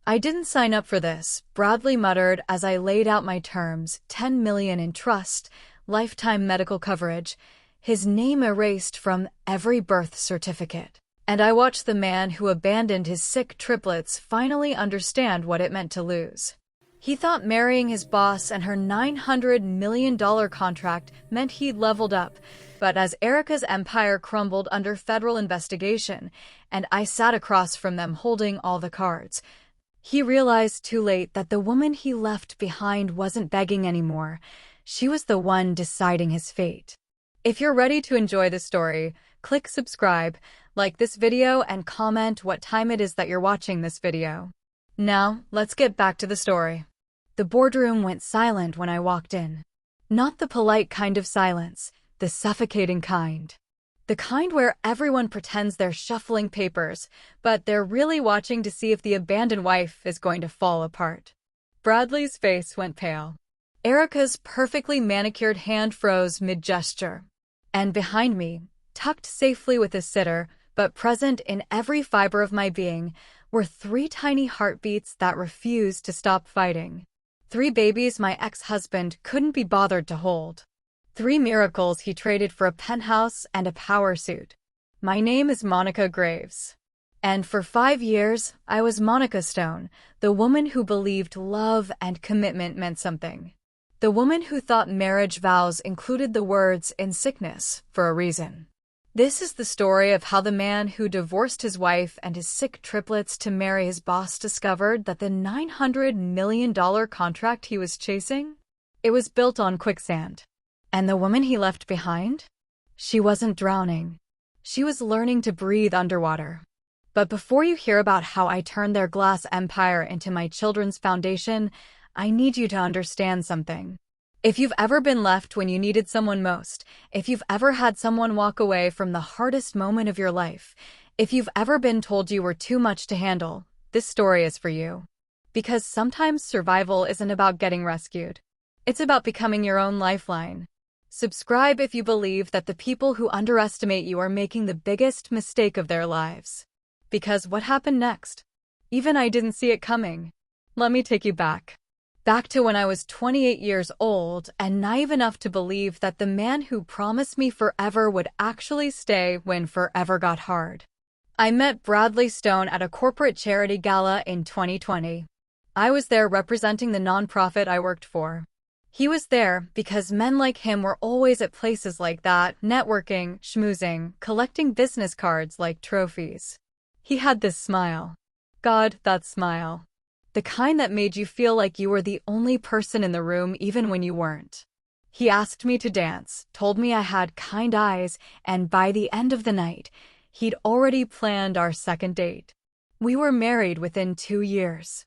I didn't sign up for this, Bradley muttered as I laid out my terms, $10 million in trust, lifetime medical coverage, his name erased from every birth certificate. And I watched the man who abandoned his sick triplets finally understand what it meant to lose. He thought marrying his boss and her $900 million contract meant he'd leveled up, but as Erica's empire crumbled under federal investigation, and I sat across from them holding all the cards, he realized too late that the woman he left behind wasn't begging anymore. She was the one deciding his fate. If you're ready to enjoy the story, click subscribe, like this video, and comment what time it is that you're watching this video. Now, let's get back to the story. The boardroom went silent when I walked in. Not the polite kind of silence, the suffocating kind. The kind where everyone pretends they're shuffling papers, but they're really watching to see if the abandoned wife is going to fall apart. Bradley's face went pale. Erica's perfectly manicured hand froze mid-gesture. And behind me, tucked safely with a sitter, but present in every fiber of my being, were 3 tiny heartbeats that refused to stop fighting. 3 babies my ex-husband couldn't be bothered to hold. 3 miracles he traded for a penthouse and a power suit. My name is Monica Graves. And for 5 years, I was Monica Stone, the woman who believed love and commitment meant something. The woman who thought marriage vows included the words "in sickness" for a reason. This is the story of how the man who divorced his wife and his sick triplets to marry his boss discovered that the $900 million contract he was chasing? It was built on quicksand. And the woman he left behind? She wasn't drowning. She was learning to breathe underwater. But before you hear about how I turned their glass empire into my children's foundation, I need you to understand something. If you've ever been left when you needed someone most, if you've ever had someone walk away from the hardest moment of your life, if you've ever been told you were too much to handle, this story is for you. Because sometimes survival isn't about getting rescued. It's about becoming your own lifeline. Subscribe if you believe that the people who underestimate you are making the biggest mistake of their lives. Because what happened next? Even I didn't see it coming. Let me take you back. Back to when I was 28 years old and naive enough to believe that the man who promised me forever would actually stay when forever got hard. I met Bradley Stone at a corporate charity gala in 2020. I was there representing the nonprofit I worked for. He was there because men like him were always at places like that, networking, schmoozing, collecting business cards like trophies. He had this smile. God, that smile. The kind that made you feel like you were the only person in the room even when you weren't. He asked me to dance, told me I had kind eyes, and by the end of the night, he'd already planned our second date. We were married within 2 years.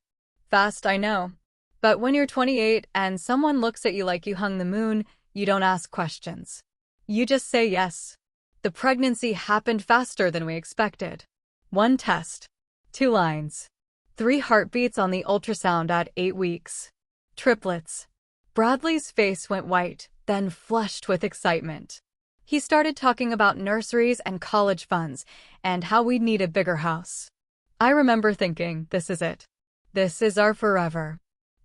Fast, I know. But when you're 28 and someone looks at you like you hung the moon, you don't ask questions. You just say yes. The pregnancy happened faster than we expected. 1 test. 2 lines. 3 heartbeats on the ultrasound at 8 weeks. Triplets. Bradley's face went white, then flushed with excitement. He started talking about nurseries and college funds, and how we'd need a bigger house. I remember thinking, this is it. This is our forever.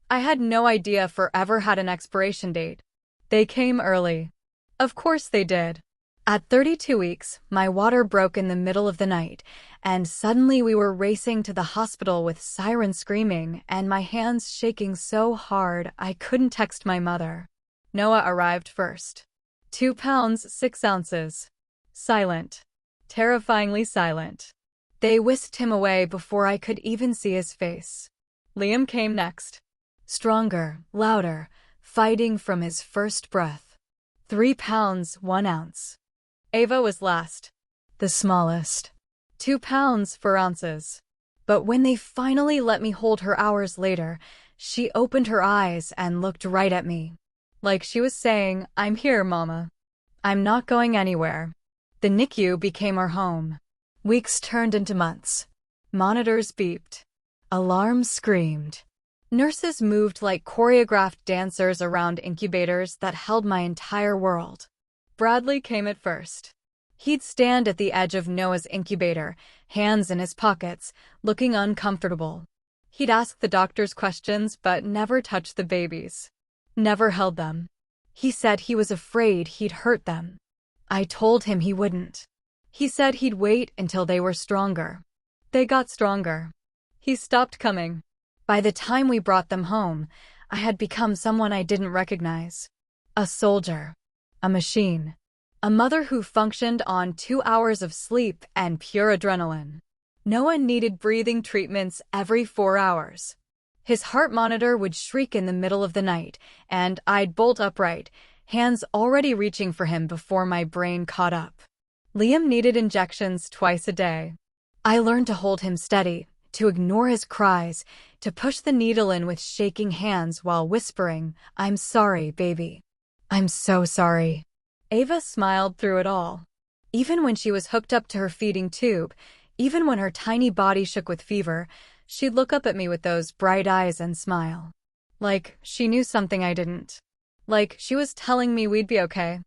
I had no idea forever had an expiration date. They came early. Of course they did. At 32 weeks, my water broke in the middle of the night, and suddenly we were racing to the hospital with sirens screaming and my hands shaking so hard I couldn't text my mother. Noah arrived first. 2 pounds, 6 ounces. Silent. Terrifyingly silent. They whisked him away before I could even see his face. Liam came next. Stronger, louder, fighting from his first breath. 3 pounds, 1 ounce. Ava was last. The smallest. 2 pounds, 4 ounces. But when they finally let me hold her hours later, she opened her eyes and looked right at me. Like she was saying, I'm here, Mama. I'm not going anywhere. The NICU became our home. Weeks turned into months. Monitors beeped. Alarms screamed. Nurses moved like choreographed dancers around incubators that held my entire world. Bradley came at first. He'd stand at the edge of Noah's incubator, hands in his pockets, looking uncomfortable. He'd ask the doctors questions but never touch the babies. Never held them. He said he was afraid he'd hurt them. I told him he wouldn't. He said he'd wait until they were stronger. They got stronger. He stopped coming. By the time we brought them home, I had become someone I didn't recognize. A soldier. A machine. A mother who functioned on 2 hours of sleep and pure adrenaline. Noah needed breathing treatments every 4 hours. His heart monitor would shriek in the middle of the night, and I'd bolt upright, hands already reaching for him before my brain caught up. Liam needed injections twice a day. I learned to hold him steady, to ignore his cries, to push the needle in with shaking hands while whispering, "I'm sorry, baby. I'm so sorry." Ava smiled through it all. Even when she was hooked up to her feeding tube, even when her tiny body shook with fever, she'd look up at me with those bright eyes and smile. Like she knew something I didn't. Like she was telling me we'd be okay.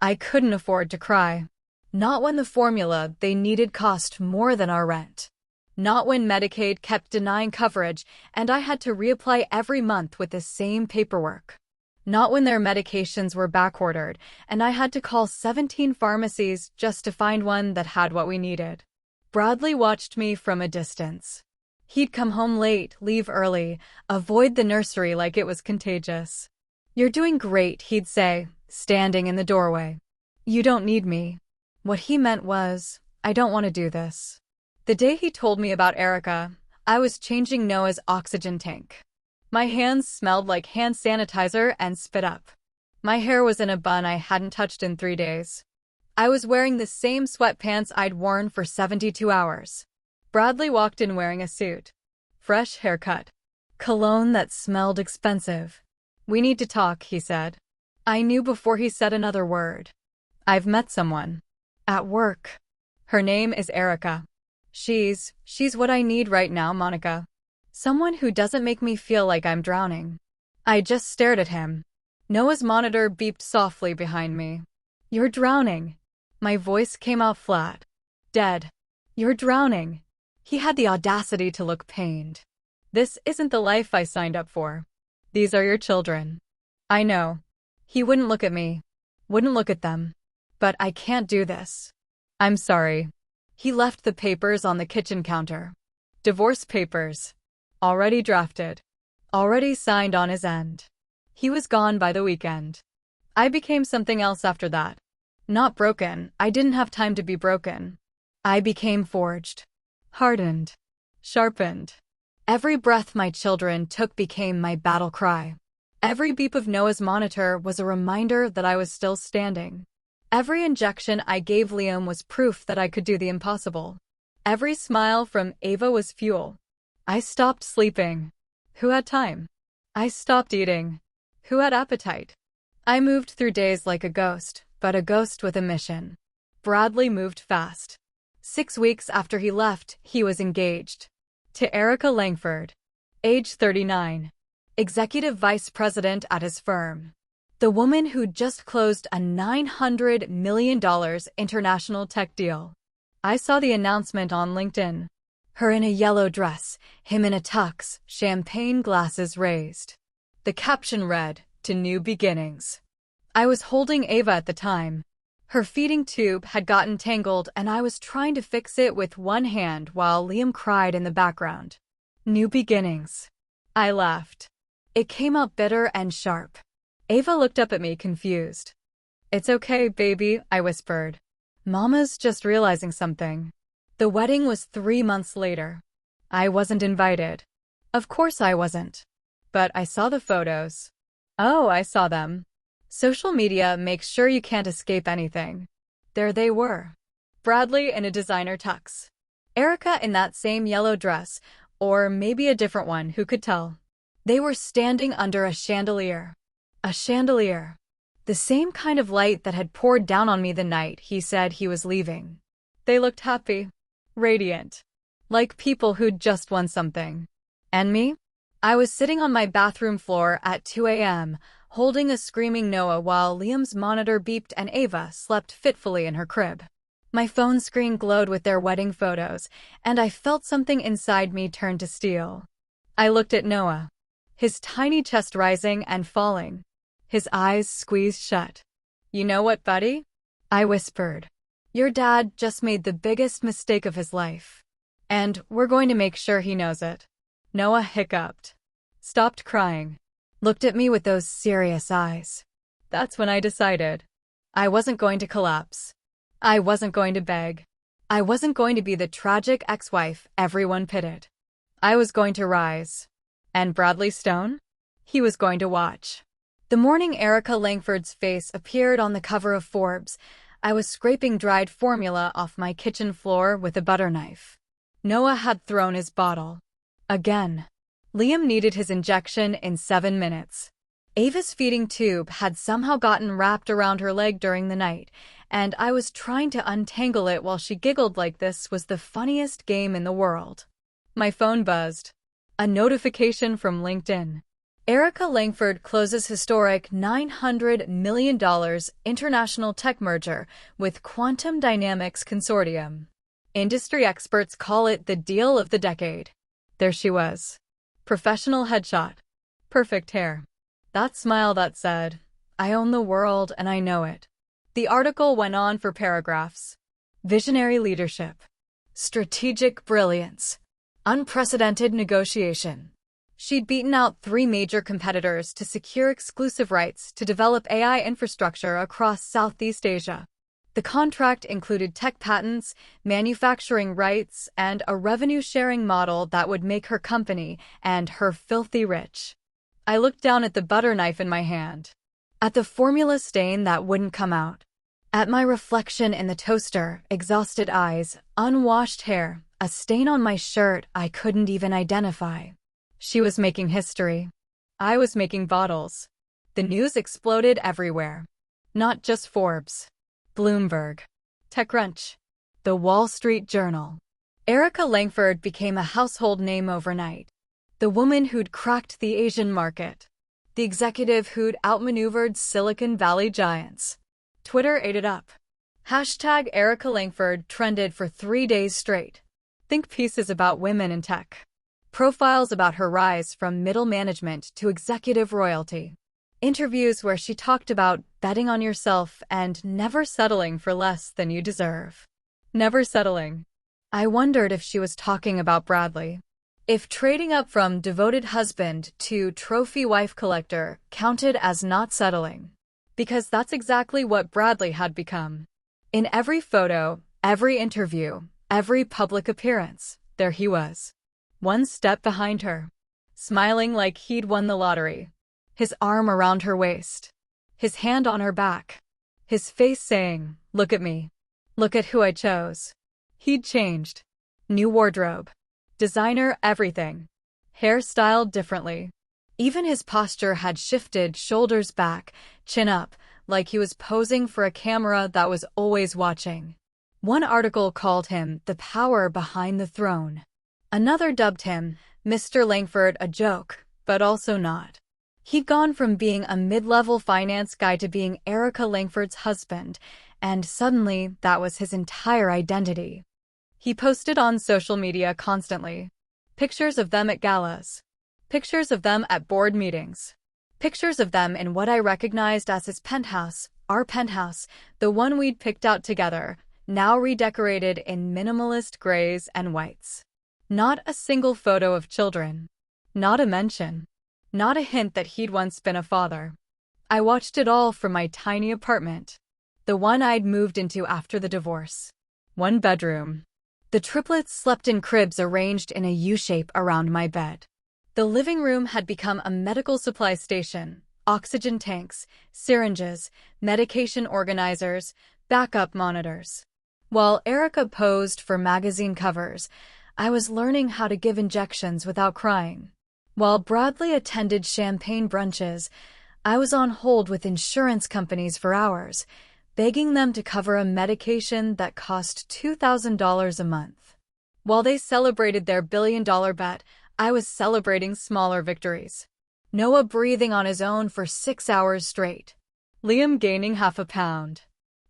I couldn't afford to cry. Not when the formula they needed cost more than our rent. Not when Medicaid kept denying coverage and I had to reapply every month with the same paperwork. Not when their medications were backordered and I had to call 17 pharmacies just to find one that had what we needed. Bradley watched me from a distance. He'd come home late, leave early, avoid the nursery like it was contagious. "You're doing great," he'd say, standing in the doorway. "You don't need me." What he meant was, I don't want to do this. The day he told me about Erica, I was changing Noah's oxygen tank. My hands smelled like hand sanitizer and spit up. My hair was in a bun I hadn't touched in 3 days. I was wearing the same sweatpants I'd worn for 72 hours. Bradley walked in wearing a suit. Fresh haircut. Cologne that smelled expensive. "We need to talk," he said. I knew before he said another word. "I've met someone. At work. Her name is Erica. She's what I need right now, Monica. Someone who doesn't make me feel like I'm drowning." I just stared at him. Noah's monitor beeped softly behind me. "You're drowning." My voice came out flat. Dead. "You're drowning." He had the audacity to look pained. "This isn't the life I signed up for. These are your children." I know. He wouldn't look at me. Wouldn't look at them. But I can't do this. "I'm sorry." He left the papers on the kitchen counter. Divorce papers. Already drafted. Already signed on his end. He was gone by the weekend. I became something else after that. Not broken. I didn't have time to be broken. I became forged. Hardened. Sharpened. Every breath my children took became my battle cry. Every beep of Noah's monitor was a reminder that I was still standing. Every injection I gave Liam was proof that I could do the impossible. Every smile from Ava was fuel. I stopped sleeping. Who had time? I stopped eating. Who had appetite? I moved through days like a ghost, but a ghost with a mission. Bradley moved fast. 6 weeks after he left, he was engaged. To Erica Langford. Age 39. Executive vice president at his firm. The woman who'd just closed a $900 million international tech deal. I saw the announcement on LinkedIn. Her in a yellow dress, him in a tux, champagne glasses raised. The caption read, "To new beginnings." I was holding Ava at the time. Her feeding tube had gotten tangled and I was trying to fix it with one hand while Liam cried in the background. New beginnings. I laughed. It came out bitter and sharp. Ava looked up at me confused. "It's okay, baby," I whispered. "Mama's just realizing something." The wedding was 3 months later. I wasn't invited. Of course I wasn't. But I saw the photos. Oh, I saw them. Social media makes sure you can't escape anything. There they were. Bradley in a designer tux. Erica in that same yellow dress, or maybe a different one, who could tell? They were standing under a chandelier. A chandelier. The same kind of light that had poured down on me the night he said he was leaving. They looked happy. Radiant. Like people who'd just won something. And me? I was sitting on my bathroom floor at 2 a.m., holding a screaming Noah while Liam's monitor beeped and Ava slept fitfully in her crib. My phone screen glowed with their wedding photos, and I felt something inside me turn to steel. I looked at Noah, his tiny chest rising and falling, his eyes squeezed shut. "You know what, buddy?" I whispered. "Your dad just made the biggest mistake of his life. And we're going to make sure he knows it." Noah hiccuped, stopped crying, looked at me with those serious eyes. That's when I decided. I wasn't going to collapse. I wasn't going to beg. I wasn't going to be the tragic ex-wife everyone pitied. I was going to rise. And Bradley Stone? He was going to watch. The morning Erica Langford's face appeared on the cover of Forbes, I was scraping dried formula off my kitchen floor with a butter knife. Noah had thrown his bottle. Again. Liam needed his injection in 7 minutes. Ava's feeding tube had somehow gotten wrapped around her leg during the night, and I was trying to untangle it while she giggled like this was the funniest game in the world. My phone buzzed. A notification from LinkedIn. Erica Langford closes historic $900 million international tech merger with Quantum Dynamics Consortium. Industry experts call it the deal of the decade. There she was. Professional headshot. Perfect hair. That smile that said, "I own the world and I know it." The article went on for paragraphs. Visionary leadership. Strategic brilliance. Unprecedented negotiation. She'd beaten out 3 major competitors to secure exclusive rights to develop AI infrastructure across Southeast Asia. The contract included tech patents, manufacturing rights, and a revenue-sharing model that would make her company and her filthy rich. I looked down at the butter knife in my hand, at the formula stain that wouldn't come out, at my reflection in the toaster, exhausted eyes, unwashed hair, a stain on my shirt I couldn't even identify. She was making history. I was making bottles. The news exploded everywhere. Not just Forbes. Bloomberg. TechCrunch. The Wall Street Journal. Erica Langford became a household name overnight. The woman who'd cracked the Asian market. The executive who'd outmaneuvered Silicon Valley giants. Twitter ate it up. Hashtag Erica Langford trended for 3 days straight. Think pieces about women in tech. Profiles about her rise from middle management to executive royalty. Interviews where she talked about betting on yourself and never settling for less than you deserve. Never settling. I wondered if she was talking about Bradley. If trading up from devoted husband to trophy wife collector counted as not settling. Because that's exactly what Bradley had become. In every photo, every interview, every public appearance, there he was. One step behind her. Smiling like he'd won the lottery. His arm around her waist. His hand on her back. His face saying, "Look at me. Look at who I chose." He'd changed. New wardrobe. Designer everything. Hair styled differently. Even his posture had shifted, shoulders back, chin up, like he was posing for a camera that was always watching. One article called him the power behind the throne. Another dubbed him Mr. Langford, a joke, but also not. He'd gone from being a mid-level finance guy to being Erica Langford's husband, and suddenly that was his entire identity. He posted on social media constantly. Pictures of them at galas. Pictures of them at board meetings. Pictures of them in what I recognized as his penthouse, our penthouse, the one we'd picked out together, now redecorated in minimalist grays and whites. Not a single photo of children. Not a mention. Not a hint that he'd once been a father. I watched it all from my tiny apartment. The one I'd moved into after the divorce. 1 bedroom. The triplets slept in cribs arranged in a U-shape around my bed. The living room had become a medical supply station. Oxygen tanks, syringes, medication organizers, backup monitors. While Erica posed for magazine covers, I was learning how to give injections without crying. While Bradley attended champagne brunches, I was on hold with insurance companies for hours, begging them to cover a medication that cost $2,000 a month. While they celebrated their billion-dollar bet, I was celebrating smaller victories. Noah breathing on his own for 6 hours straight. Liam gaining half a pound.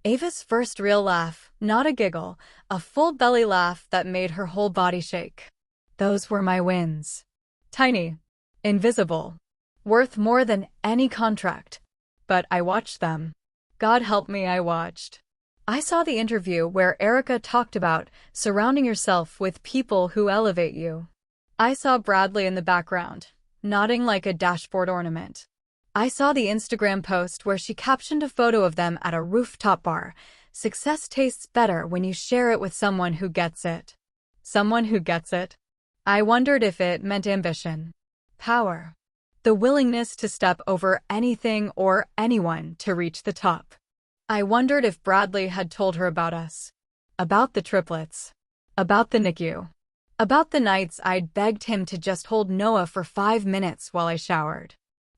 Ava's first real laugh, not a giggle, a full belly laugh that made her whole body shake. Those were my wins. Tiny. Invisible. Worth more than any contract. But I watched them. God help me, I watched. I saw the interview where Erica talked about surrounding yourself with people who elevate you. I saw Bradley in the background, nodding like a dashboard ornament. I saw the Instagram post where she captioned a photo of them at a rooftop bar. Success tastes better when you share it with someone who gets it. Someone who gets it? I wondered if it meant ambition, power, the willingness to step over anything or anyone to reach the top. I wondered if Bradley had told her about us, about the triplets, about the NICU, about the nights I'd begged him to just hold Noah for 5 minutes while I showered.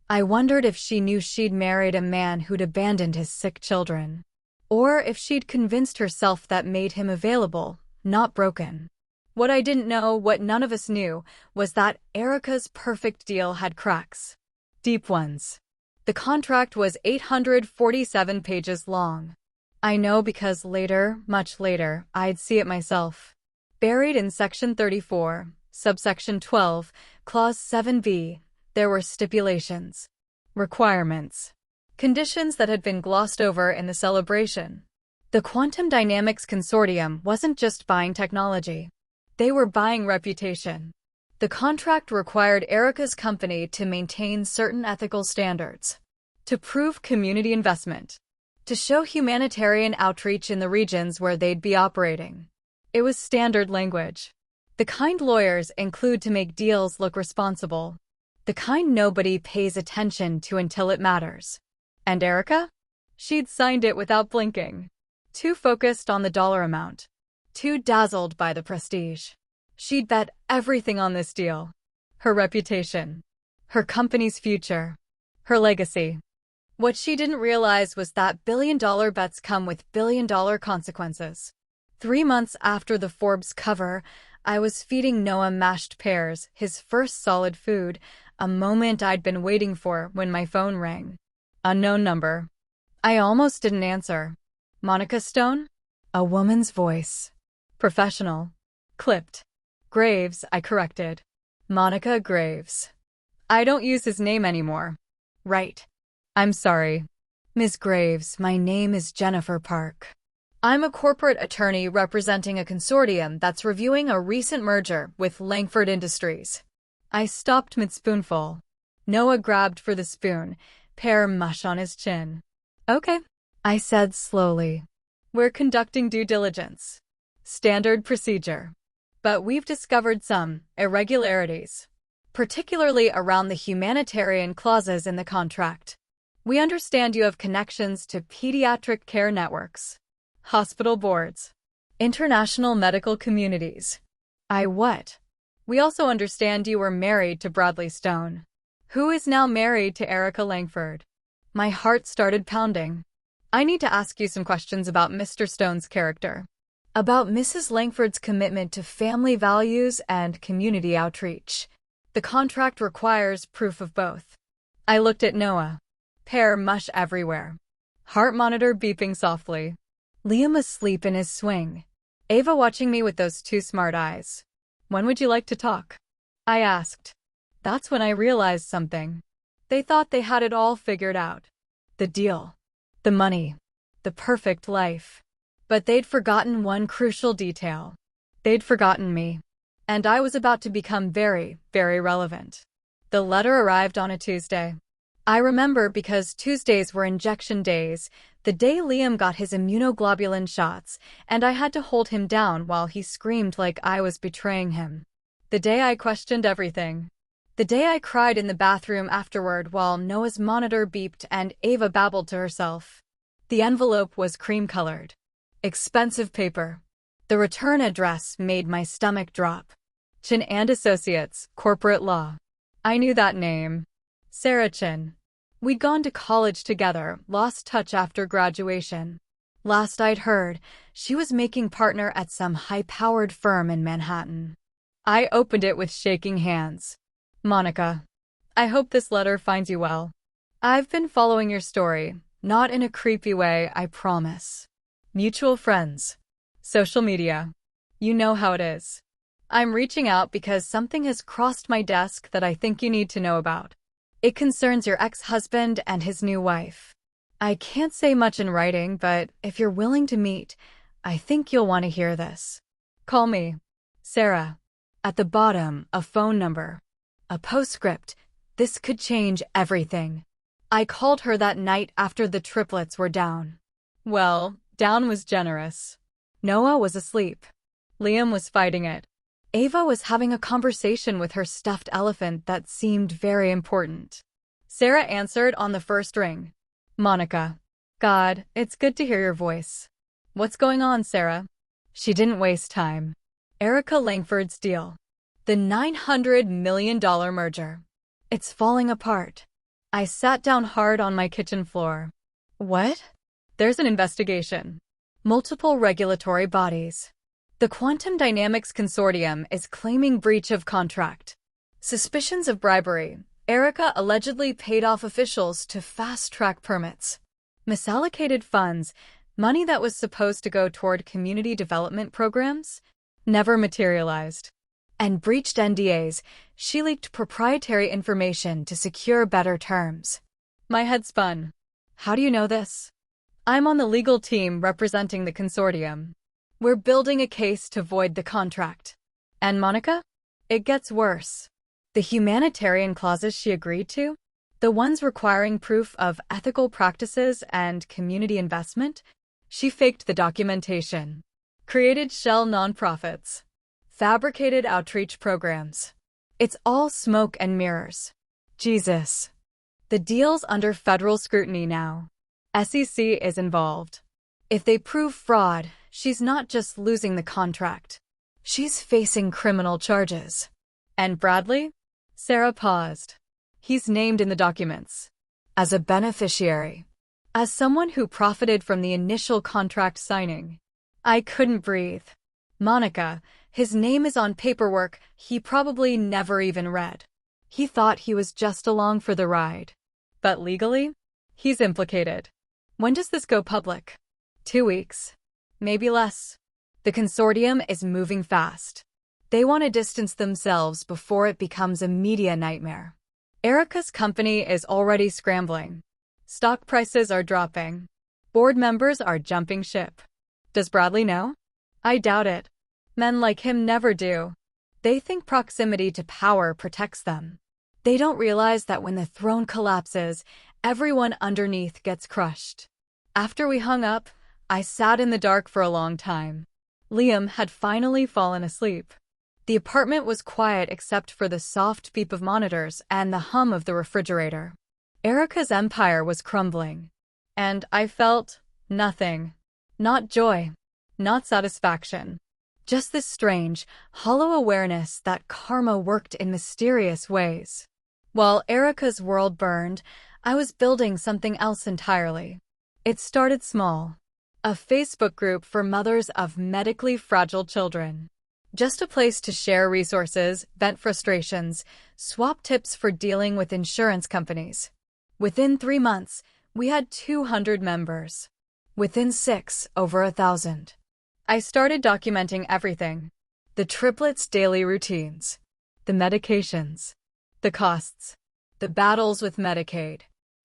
I wondered if she knew she'd married a man who'd abandoned his sick children, or if she'd convinced herself that made him available, not broken. What I didn't know, what none of us knew, was that Erica's perfect deal had cracks. Deep ones. The contract was 847 pages long. I know because later, much later, I'd see it myself. Buried in Section 34, Subsection 12, Clause 7b, there were stipulations, requirements, conditions that had been glossed over in the celebration. The Quantum Dynamics Consortium wasn't just buying technology. They were buying reputation. The contract required Erica's company to maintain certain ethical standards, to prove community investment, to show humanitarian outreach in the regions where they'd be operating. It was standard language. The kind lawyers include to make deals look responsible. The kind nobody pays attention to until it matters. And Erica? She'd signed it without blinking. Too focused on the dollar amount. Too dazzled by the prestige. She'd bet everything on this deal. Her reputation. Her company's future. Her legacy. What she didn't realize was that billion-dollar bets come with billion-dollar consequences. 3 months after the Forbes cover, I was feeding Noah mashed pears, his first solid food, a moment I'd been waiting for when my phone rang. Unknown number. I almost didn't answer. Monica Stone? A woman's voice. Professional. Clipped. Graves, I corrected. Monica Graves. I don't use his name anymore. Right. I'm sorry. Ms. Graves, my name is Jennifer Park. I'm a corporate attorney representing a consortium that's reviewing a recent merger with Langford Industries. I stopped mid-spoonful. Noah grabbed for the spoon, pear mush on his chin. Okay, I said slowly. We're conducting due diligence. Standard procedure. But we've discovered some irregularities, particularly around the humanitarian clauses in the contract. We understand you have connections to pediatric care networks, hospital boards, international medical communities. What? We also understand you were married to Bradley Stone, who is now married to Erica Langford. My heart started pounding. I need to ask you some questions about Mr. Stone's character, about Mrs. Langford's commitment to family values and community outreach. The contract requires proof of both. I looked at Noah. Pear mush everywhere. Heart monitor beeping softly. Liam asleep in his swing. Ava watching me with those 2 smart eyes. When would you like to talk? I asked. That's when I realized something. They thought they had it all figured out. The deal. The money. The perfect life. But they'd forgotten one crucial detail. They'd forgotten me. And I was about to become very, very relevant. The letter arrived on a Tuesday. I remember because Tuesdays were injection days, the day Liam got his immunoglobulin shots, and I had to hold him down while he screamed like I was betraying him. The day I questioned everything. The day I cried in the bathroom afterward while Noah's monitor beeped and Ava babbled to herself. The envelope was cream-colored. Expensive paper. The return address made my stomach drop. Chin and Associates, Corporate Law. I knew that name. Sarah Chin. We'd gone to college together, lost touch after graduation. Last I'd heard, she was making partner at some high-powered firm in Manhattan. I opened it with shaking hands. Monica, I hope this letter finds you well. I've been following your story, not in a creepy way, I promise. Mutual friends. Social media. You know how it is. I'm reaching out because something has crossed my desk that I think you need to know about. It concerns your ex-husband and his new wife. I can't say much in writing, but if you're willing to meet, I think you'll want to hear this. Call me, Sarah. At the bottom, a phone number. A postscript. This could change everything. I called her that night after the triplets were down. Well, down was generous. Noah was asleep. Liam was fighting it. Ava was having a conversation with her stuffed elephant that seemed very important. Sarah answered on the first ring. Monica. God, it's good to hear your voice. What's going on, Sarah? She didn't waste time. Erica Langford's deal. The $900 million merger. It's falling apart. I sat down hard on my kitchen floor. What? There's an investigation. Multiple regulatory bodies. The Quantum Dynamics Consortium is claiming breach of contract. Suspicions of bribery. Erica allegedly paid off officials to fast-track permits. Misallocated funds, money that was supposed to go toward community development programs, never materialized. And breached NDAs. She leaked proprietary information to secure better terms. My head spun. How do you know this? I'm on the legal team representing the consortium. We're building a case to void the contract. And Monica? It gets worse. The humanitarian clauses she agreed to, the ones requiring proof of ethical practices and community investment, she faked the documentation, created shell nonprofits, fabricated outreach programs. It's all smoke and mirrors. Jesus. The deal's under federal scrutiny now. SEC is involved. If they prove fraud, she's not just losing the contract. She's facing criminal charges. And Bradley? Sarah paused. He's named in the documents. As a beneficiary. As someone who profited from the initial contract signing. I couldn't breathe. Monica, his name is on paperwork he probably never even read. He thought he was just along for the ride. But legally, he's implicated. When does this go public? 2 weeks. Maybe less. The consortium is moving fast. They want to distance themselves before it becomes a media nightmare. Erica's company is already scrambling. Stock prices are dropping. Board members are jumping ship. Does Bradley know? I doubt it. Men like him never do. They think proximity to power protects them. They don't realize that when the throne collapses, everyone underneath gets crushed. After we hung up, I sat in the dark for a long time. Liam had finally fallen asleep. The apartment was quiet except for the soft beep of monitors and the hum of the refrigerator. Erica's empire was crumbling. And I felt nothing. Not joy. Not satisfaction. Just this strange, hollow awareness that karma worked in mysterious ways. While Erica's world burned, I was building something else entirely. It started small. A Facebook group for mothers of medically fragile children. Just a place to share resources, vent frustrations, swap tips for dealing with insurance companies. Within 3 months, we had 200 members. Within 6, over 1,000. I started documenting everything. The triplets' daily routines. The medications. The costs. The battles with Medicaid.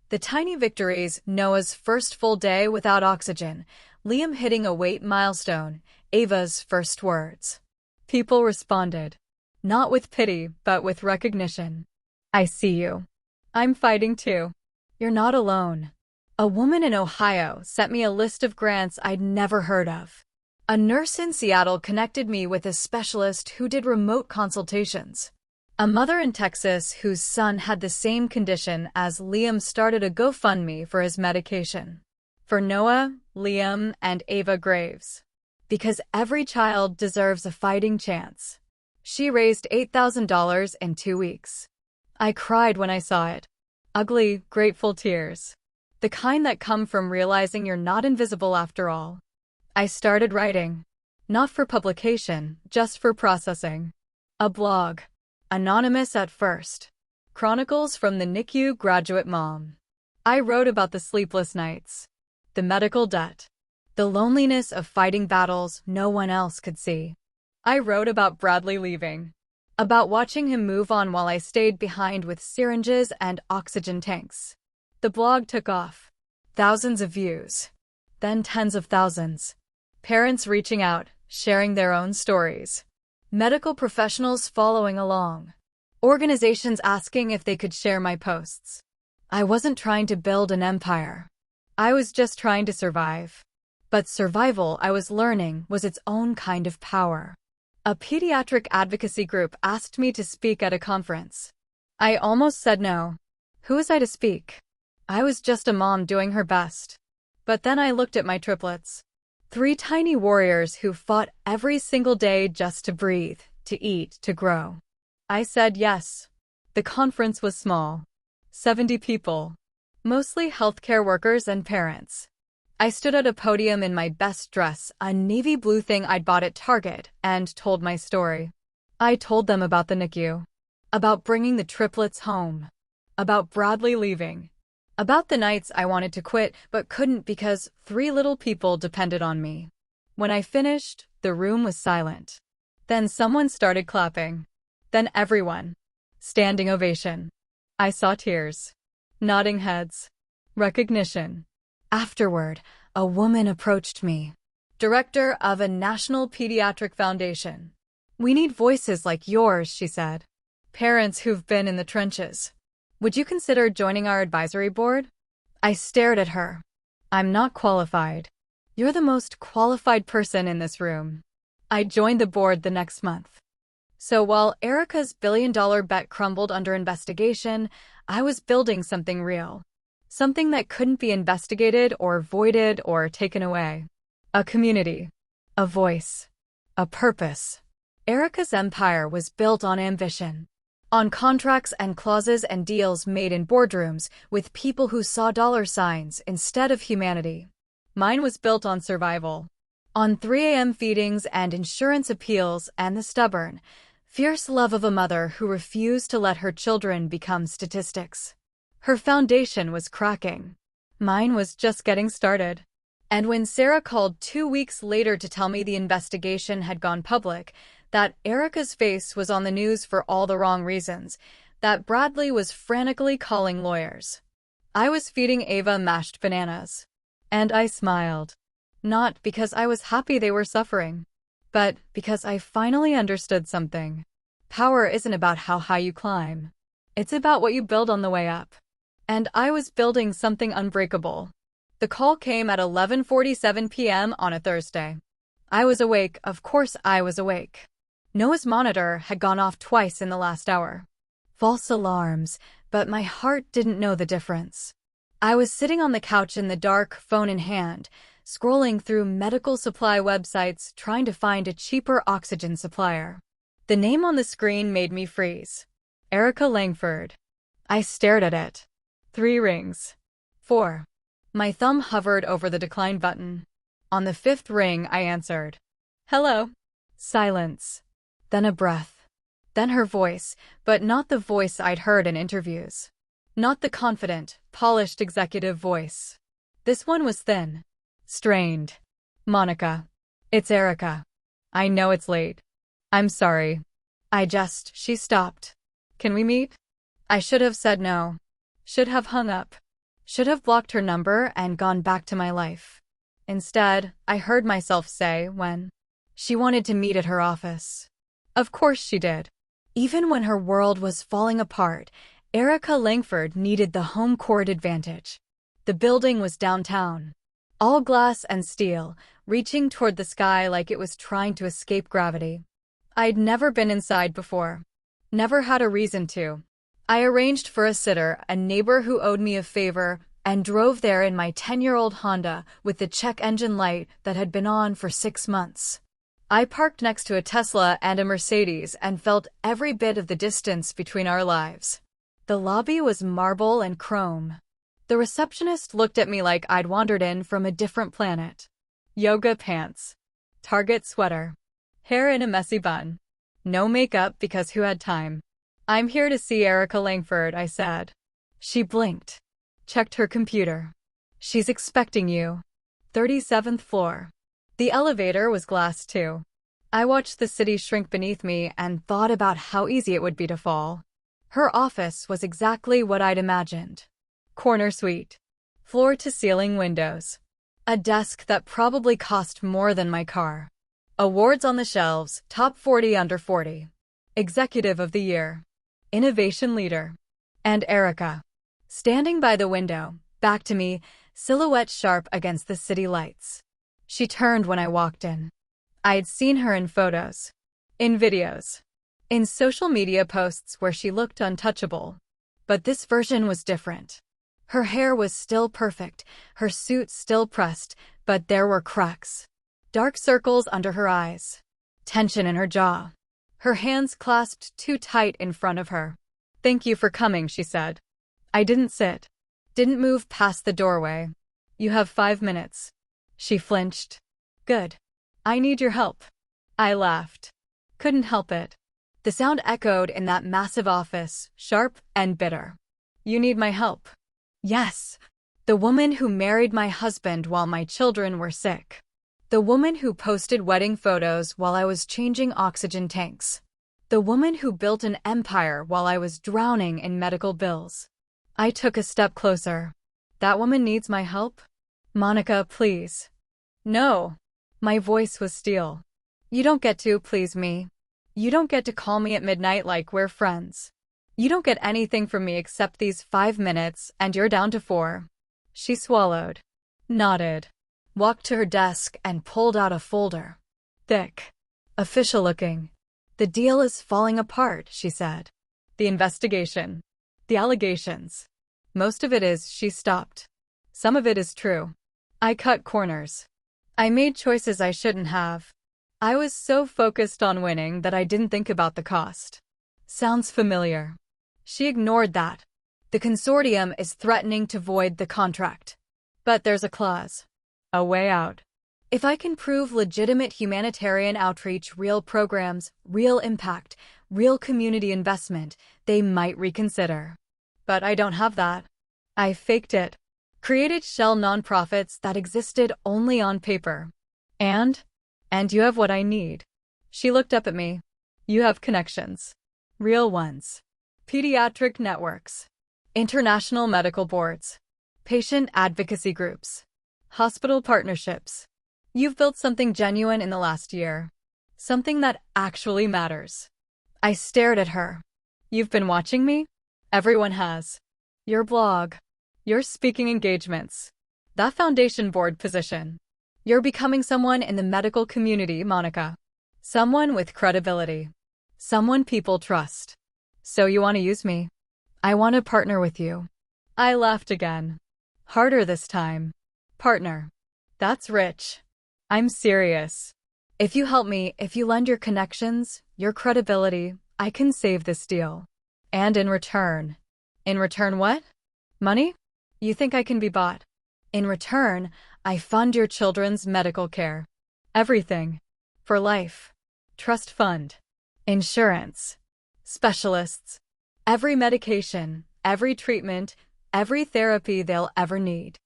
The tiny victories, Noah's first full day without oxygen, Liam hitting a weight milestone, Ava's first words. People responded. Not with pity, but with recognition. I see you. I'm fighting too. You're not alone. A woman in Ohio sent me a list of grants I'd never heard of. A nurse in Seattle connected me with a specialist who did remote consultations. A mother in Texas whose son had the same condition as Liam started a GoFundMe for his medication. For Noah, Liam, and Ava Graves. Because every child deserves a fighting chance. She raised $8,000 in 2 weeks. I cried when I saw it. Ugly, grateful tears. The kind that come from realizing you're not invisible after all. I started writing. Not for publication, just for processing. A blog. Anonymous at first. Chronicles from the NICU graduate mom. I wrote about the sleepless nights. The medical debt. The loneliness of fighting battles no one else could see. I wrote about Bradley leaving, about watching him move on while I stayed behind with syringes and oxygen tanks. The blog took off. Thousands of views. Then tens of thousands. Parents reaching out, sharing their own stories. Medical professionals following along. Organizations asking if they could share my posts. I wasn't trying to build an empire. I was just trying to survive. But survival, I was learning, was its own kind of power. A pediatric advocacy group asked me to speak at a conference. I almost said no. Who was I to speak? I was just a mom doing her best. But then I looked at my triplets. 3 tiny warriors who fought every single day just to breathe, to eat, to grow. I said yes. The conference was small. 70 people. Mostly healthcare workers and parents. I stood at a podium in my best dress, a navy blue thing I'd bought at Target, and told my story. I told them about the NICU. About bringing the triplets home. About Bradley leaving. About the nights I wanted to quit but couldn't because 3 little people depended on me. When I finished, the room was silent. Then someone started clapping. Then everyone. Standing ovation. I saw tears. Nodding heads. Recognition. Afterward, a woman approached me. Director of a national pediatric foundation. We need voices like yours, she said. Parents who've been in the trenches. Would you consider joining our advisory board? I stared at her. I'm not qualified. You're the most qualified person in this room. I joined the board the next month. So while Erica's billion-dollar bet crumbled under investigation, I was building something real. Something that couldn't be investigated or voided or taken away. A community. A voice. A purpose. Erica's empire was built on ambition. On contracts and clauses and deals made in boardrooms with people who saw dollar signs instead of humanity. Mine was built on survival. On 3 a.m. feedings and insurance appeals and the stubborn, fierce love of a mother who refused to let her children become statistics. Her foundation was cracking. Mine was just getting started. And when Sarah called 2 weeks later to tell me the investigation had gone public, that Erica's face was on the news for all the wrong reasons, that Bradley was frantically calling lawyers, I was feeding Ava mashed bananas. And I smiled. Not because I was happy they were suffering, but because I finally understood something. Power isn't about how high you climb. It's about what you build on the way up. And I was building something unbreakable. The call came at 11:47 p.m. on a Thursday. I was awake, of course I was awake. Noah's monitor had gone off twice in the last hour. False alarms, but my heart didn't know the difference. I was sitting on the couch in the dark, phone in hand, scrolling through medical supply websites trying to find a cheaper oxygen supplier. The name on the screen made me freeze. Erica Langford. I stared at it. 3 rings. 4. My thumb hovered over the decline button. On the 5th ring, I answered. Hello. Silence. Then a breath. Then her voice, but not the voice I'd heard in interviews. Not the confident, polished executive voice. This one was thin. Strained. Monica. It's Erica. I know it's late. I'm sorry. She stopped. Can we meet? I should have said no. Should have hung up. Should have blocked her number and gone back to my life. Instead, I heard myself say when she wanted to meet at her office. Of course she did. Even when her world was falling apart, Erica Langford needed the home court advantage. The building was downtown. All glass and steel, reaching toward the sky like it was trying to escape gravity. I'd never been inside before. Never had a reason to. I arranged for a sitter, a neighbor who owed me a favor, and drove there in my 10-year-old Honda with the check engine light that had been on for 6 months. I parked next to a Tesla and a Mercedes and felt every bit of the distance between our lives. The lobby was marble and chrome. The receptionist looked at me like I'd wandered in from a different planet. Yoga pants. Target sweater. Hair in a messy bun. No makeup because who had time? I'm here to see Erica Langford, I said. She blinked. Checked her computer. She's expecting you. 37th floor. The elevator was glass too. I watched the city shrink beneath me and thought about how easy it would be to fall. Her office was exactly what I'd imagined. Corner suite. Floor-to-ceiling windows. A desk that probably cost more than my car. Awards on the shelves, top 40 under 40. Executive of the Year. Innovation Leader. And Erica. Standing by the window, back to me, silhouette sharp against the city lights. She turned when I walked in. I'd seen her in photos. In videos. In social media posts where she looked untouchable. But this version was different. Her hair was still perfect, her suit still pressed, but there were cracks. Dark circles under her eyes. Tension in her jaw. Her hands clasped too tight in front of her. "Thank you for coming," she said. I didn't sit. Didn't move past the doorway. "You have 5 minutes." She flinched. "Good. I need your help." I laughed. Couldn't help it. The sound echoed in that massive office, sharp and bitter. "You need my help." Yes. The woman who married my husband while my children were sick. The woman who posted wedding photos while I was changing oxygen tanks. The woman who built an empire while I was drowning in medical bills. I took a step closer. "That woman needs my help? Monica, please." "No." My voice was steel. "You don't get to please me. You don't get to call me at midnight like we're friends. You don't get anything from me except these 5 minutes, and you're down to 4. She swallowed. Nodded. Walked to her desk and pulled out a folder. Thick. Official looking. "The deal is falling apart," she said. "The investigation. The allegations. Most of it is," she stopped. "Some of it is true. I cut corners. I made choices I shouldn't have. I was so focused on winning that I didn't think about the cost." Sounds familiar. She ignored that. "The consortium is threatening to void the contract. But there's a clause. A way out. If I can prove legitimate humanitarian outreach, real programs, real impact, real community investment, they might reconsider. But I don't have that. I faked it. Created shell nonprofits that existed only on paper. And you have what I need." She looked up at me. "You have connections. Real ones. Pediatric networks. International medical boards. Patient advocacy groups. Hospital partnerships. You've built something genuine in the last year. Something that actually matters." I stared at her. "You've been watching me? Everyone has. Your blog. Your speaking engagements. That foundation board position. You're becoming someone in the medical community, Monica. Someone with credibility. Someone people trust. So you want to use me? I want to partner with you." I laughed again. Harder this time. "Partner. That's rich. I'm serious. If you help me, if you lend your connections, your credibility, I can save this deal. And in return." "In return what? Money? You think I can be bought?" "In return, I fund your children's medical care. Everything. For life. Trust fund. Insurance. Specialists. Every medication, every treatment, every therapy they'll ever need.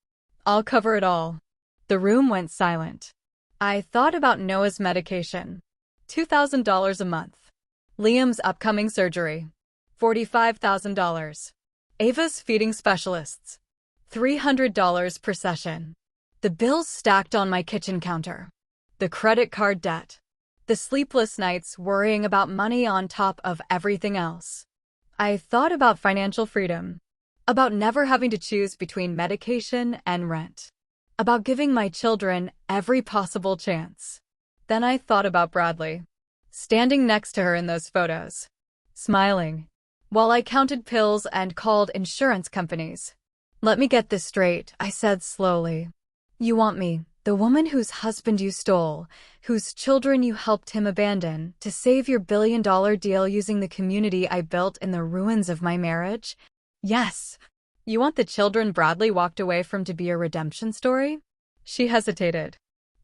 I'll cover it all." The room went silent. I thought about Noah's medication. $2,000 a month. Liam's upcoming surgery. $45,000. Ava's feeding specialists. $300 per session. The bills stacked on my kitchen counter. The credit card debt. The sleepless nights worrying about money on top of everything else. I thought about financial freedom. About never having to choose between medication and rent. About giving my children every possible chance. Then I thought about Bradley. Standing next to her in those photos. Smiling. While I counted pills and called insurance companies. "Let me get this straight," I said slowly. "You want me, the woman whose husband you stole, whose children you helped him abandon, to save your billion-dollar deal using the community I built in the ruins of my marriage? Yes. You want the children Bradley walked away from to be a redemption story?" She hesitated.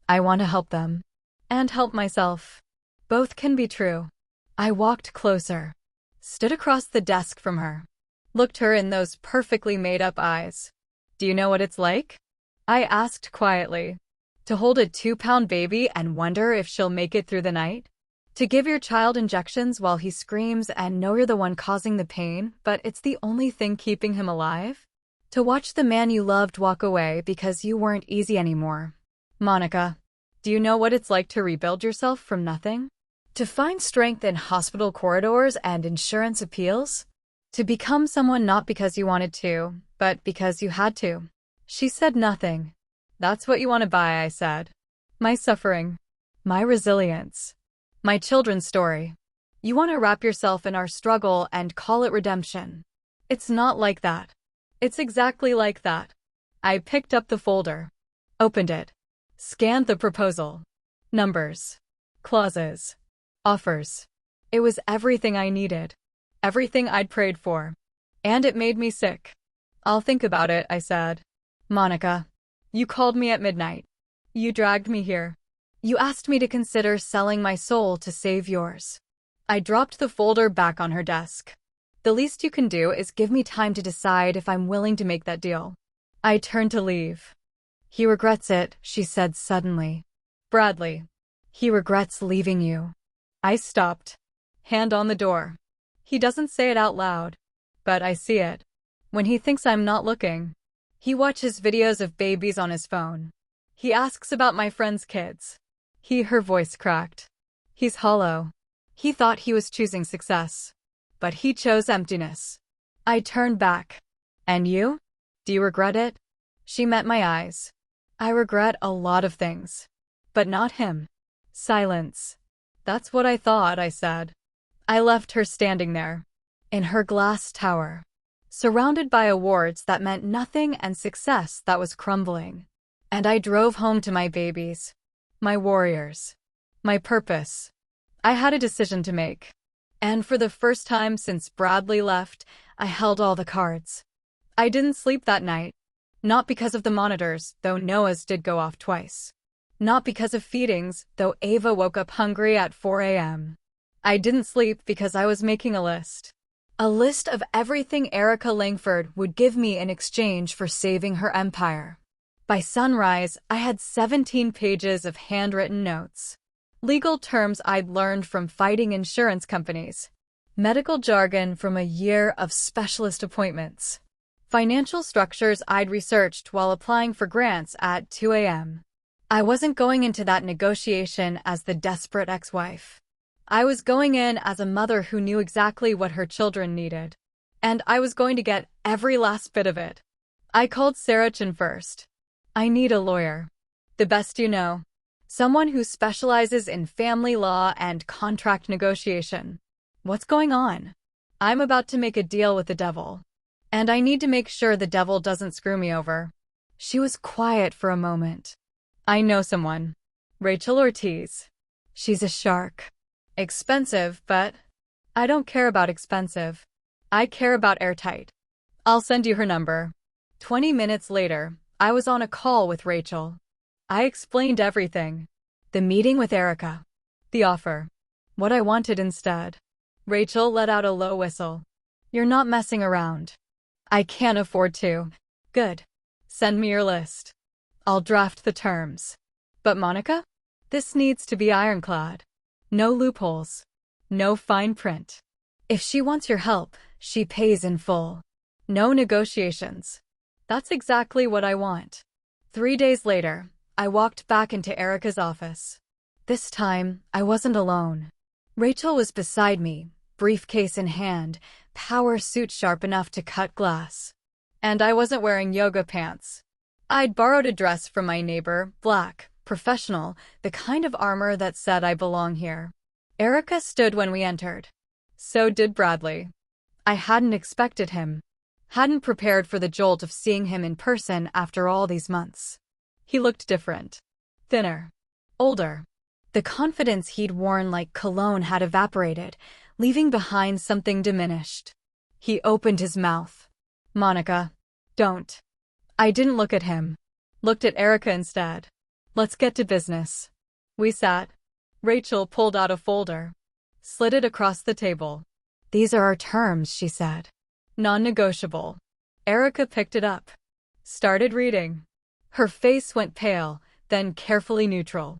"I want to help them. And help myself. Both can be true." I walked closer. Stood across the desk from her. Looked her in those perfectly made-up eyes. "Do you know what it's like?" I asked quietly. "To hold a 2-pound baby and wonder if she'll make it through the night?" To give your child injections while he screams and know you're the one causing the pain, but it's the only thing keeping him alive? To watch the man you loved walk away because you weren't easy anymore. Monica, do you know what it's like to rebuild yourself from nothing? To find strength in hospital corridors and insurance appeals? To become someone not because you wanted to, but because you had to. She said nothing. That's what you want to buy, I said. My suffering. My resilience. My children's story. You want to wrap yourself in our struggle and call it redemption. It's not like that. It's exactly like that. I picked up the folder. Opened it. Scanned the proposal. Numbers. Clauses. Offers. It was everything I needed. Everything I'd prayed for. And it made me sick. I'll think about it, I said. Monica, you called me at midnight. You dragged me here. You asked me to consider selling my soul to save yours. I dropped the folder back on her desk. The least you can do is give me time to decide if I'm willing to make that deal. I turned to leave. He regrets it, she said suddenly. Bradley. He regrets leaving you. I stopped. Hand on the door. He doesn't say it out loud, but I see it. When he thinks I'm not looking, he watches videos of babies on his phone. He asks about my friends' kids. Her voice cracked. He's hollow. He thought he was choosing success, but he chose emptiness. I turned back. And you? Do you regret it? She met my eyes. I regret a lot of things, but not him. Silence. That's what I thought, I said. I left her standing there, in her glass tower, surrounded by awards that meant nothing and success that was crumbling. And I drove home to my babies, my warriors, my purpose. I had a decision to make. And for the first time since Bradley left, I held all the cards. I didn't sleep that night. Not because of the monitors, though Noah's did go off twice. Not because of feedings, though Ava woke up hungry at 4 a.m. I didn't sleep because I was making a list. A list of everything Erica Langford would give me in exchange for saving her empire. By sunrise, I had 17 pages of handwritten notes. Legal terms I'd learned from fighting insurance companies. Medical jargon from a year of specialist appointments. Financial structures I'd researched while applying for grants at 2 a.m. I wasn't going into that negotiation as the desperate ex-wife. I was going in as a mother who knew exactly what her children needed. And I was going to get every last bit of it. I called Sarah Chin first. I need a lawyer. The best you know. Someone who specializes in family law and contract negotiation. What's going on? I'm about to make a deal with the devil. And I need to make sure the devil doesn't screw me over. She was quiet for a moment. I know someone. Rachel Ortiz. She's a shark. Expensive, but I don't care about expensive. I care about airtight. I'll send you her number. 20 minutes later, I was on a call with Rachel. I explained everything. The meeting with Erica. The offer. What I wanted instead. Rachel let out a low whistle. You're not messing around. I can't afford to. Good. Send me your list. I'll draft the terms. But Monica? This needs to be ironclad. No loopholes. No fine print. If she wants your help, she pays in full. No negotiations. That's exactly what I want. 3 days later, I walked back into Erica's office. This time, I wasn't alone. Rachel was beside me, briefcase in hand, power suit sharp enough to cut glass. And I wasn't wearing yoga pants. I'd borrowed a dress from my neighbor, black, professional, the kind of armor that said I belong here. Erica stood when we entered. So did Bradley. I hadn't expected him. Hadn't prepared for the jolt of seeing him in person after all these months. He looked different. Thinner. Older. The confidence he'd worn like cologne had evaporated, leaving behind something diminished. He opened his mouth. Monica, don't. I didn't look at him. Looked at Erica instead. Let's get to business. We sat. Rachel pulled out a folder. Slid it across the table. These are our terms, she said. Non-negotiable. Erica picked it up. Started reading. Her face went pale, then carefully neutral.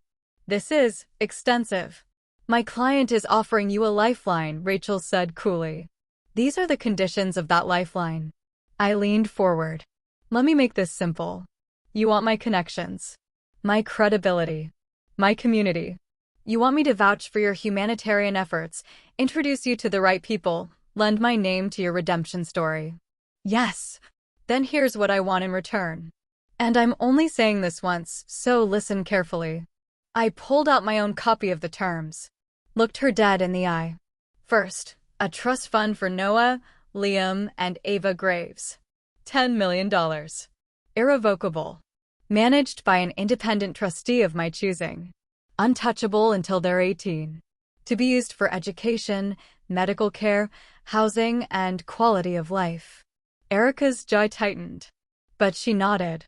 This is extensive. My client is offering you a lifeline, Rachel said coolly. These are the conditions of that lifeline. I leaned forward. Let me make this simple. You want my connections, my credibility, my community. You want me to vouch for your humanitarian efforts, introduce you to the right people, lend my name to your redemption story. Yes. Then here's what I want in return. And I'm only saying this once, so listen carefully. I pulled out my own copy of the terms, looked her dead in the eye. First, a trust fund for Noah, Liam, and Ava Graves. $10 million. Irrevocable. Managed by an independent trustee of my choosing. Untouchable until they're 18. To be used for education, medical care, housing, and quality of life. Erica's jaw tightened, but she nodded.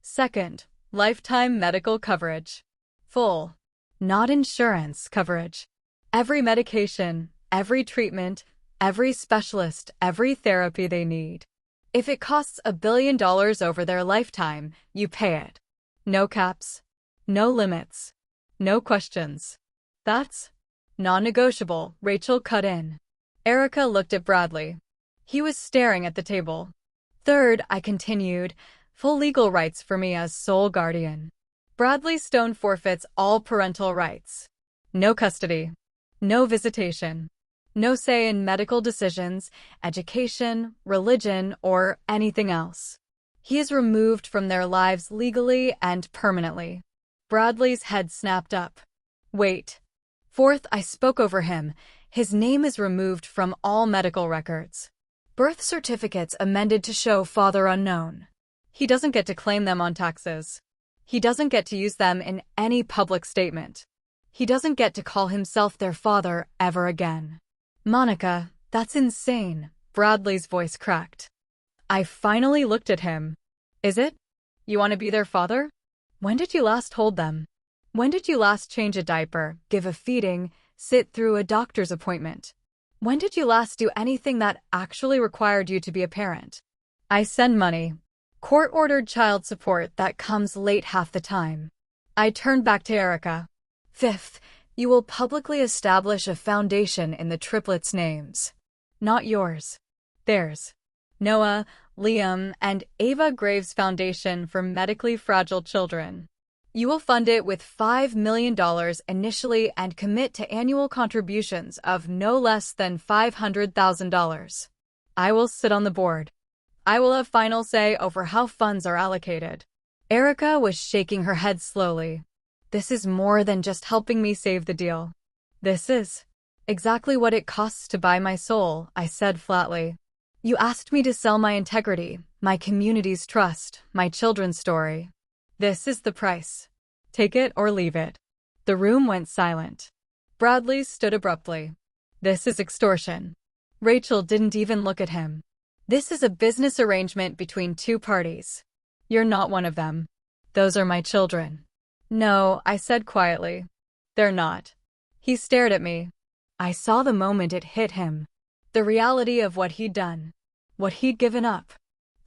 Second, lifetime medical coverage. Full, not insurance coverage. Every medication, every treatment, every specialist, every therapy they need. If it costs $1 billion over their lifetime, you pay it. No caps, no limits, no questions. That's non-negotiable, Rachel cut in. Erica looked at Bradley. He was staring at the table. Third, I continued, full legal rights for me as sole guardian. Bradley Stone forfeits all parental rights. No custody. No visitation. No say in medical decisions, education, religion, or anything else. He is removed from their lives legally and permanently. Bradley's head snapped up. Wait. Fourth, I spoke over him. His name is removed from all medical records. Birth certificates amended to show father unknown. He doesn't get to claim them on taxes. He doesn't get to use them in any public statement. He doesn't get to call himself their father ever again. Monica, that's insane, Bradley's voice cracked. I finally looked at him. Is it? You want to be their father? When did you last hold them? When did you last change a diaper, give a feeding, sit through a doctor's appointment? When did you last do anything that actually required you to be a parent? I send money. Court-ordered child support that comes late half the time. I turned back to Erica. Fifth, you will publicly establish a foundation in the triplets' names. Not yours. Theirs. Noah, Liam, and Ava Graves Foundation for Medically Fragile Children. You will fund it with $5 million initially and commit to annual contributions of no less than $500,000. I will sit on the board. I will have final say over how funds are allocated. Erica was shaking her head slowly. This is more than just helping me save the deal. This is exactly what it costs to buy my soul, I said flatly. You asked me to sell my integrity, my community's trust, my children's story. This is the price. Take it or leave it. The room went silent. Bradley stood abruptly. This is extortion. Rachel didn't even look at him. This is a business arrangement between two parties. You're not one of them. Those are my children. No, I said quietly. They're not. He stared at me. I saw the moment it hit him. The reality of what he'd done. What he'd given up.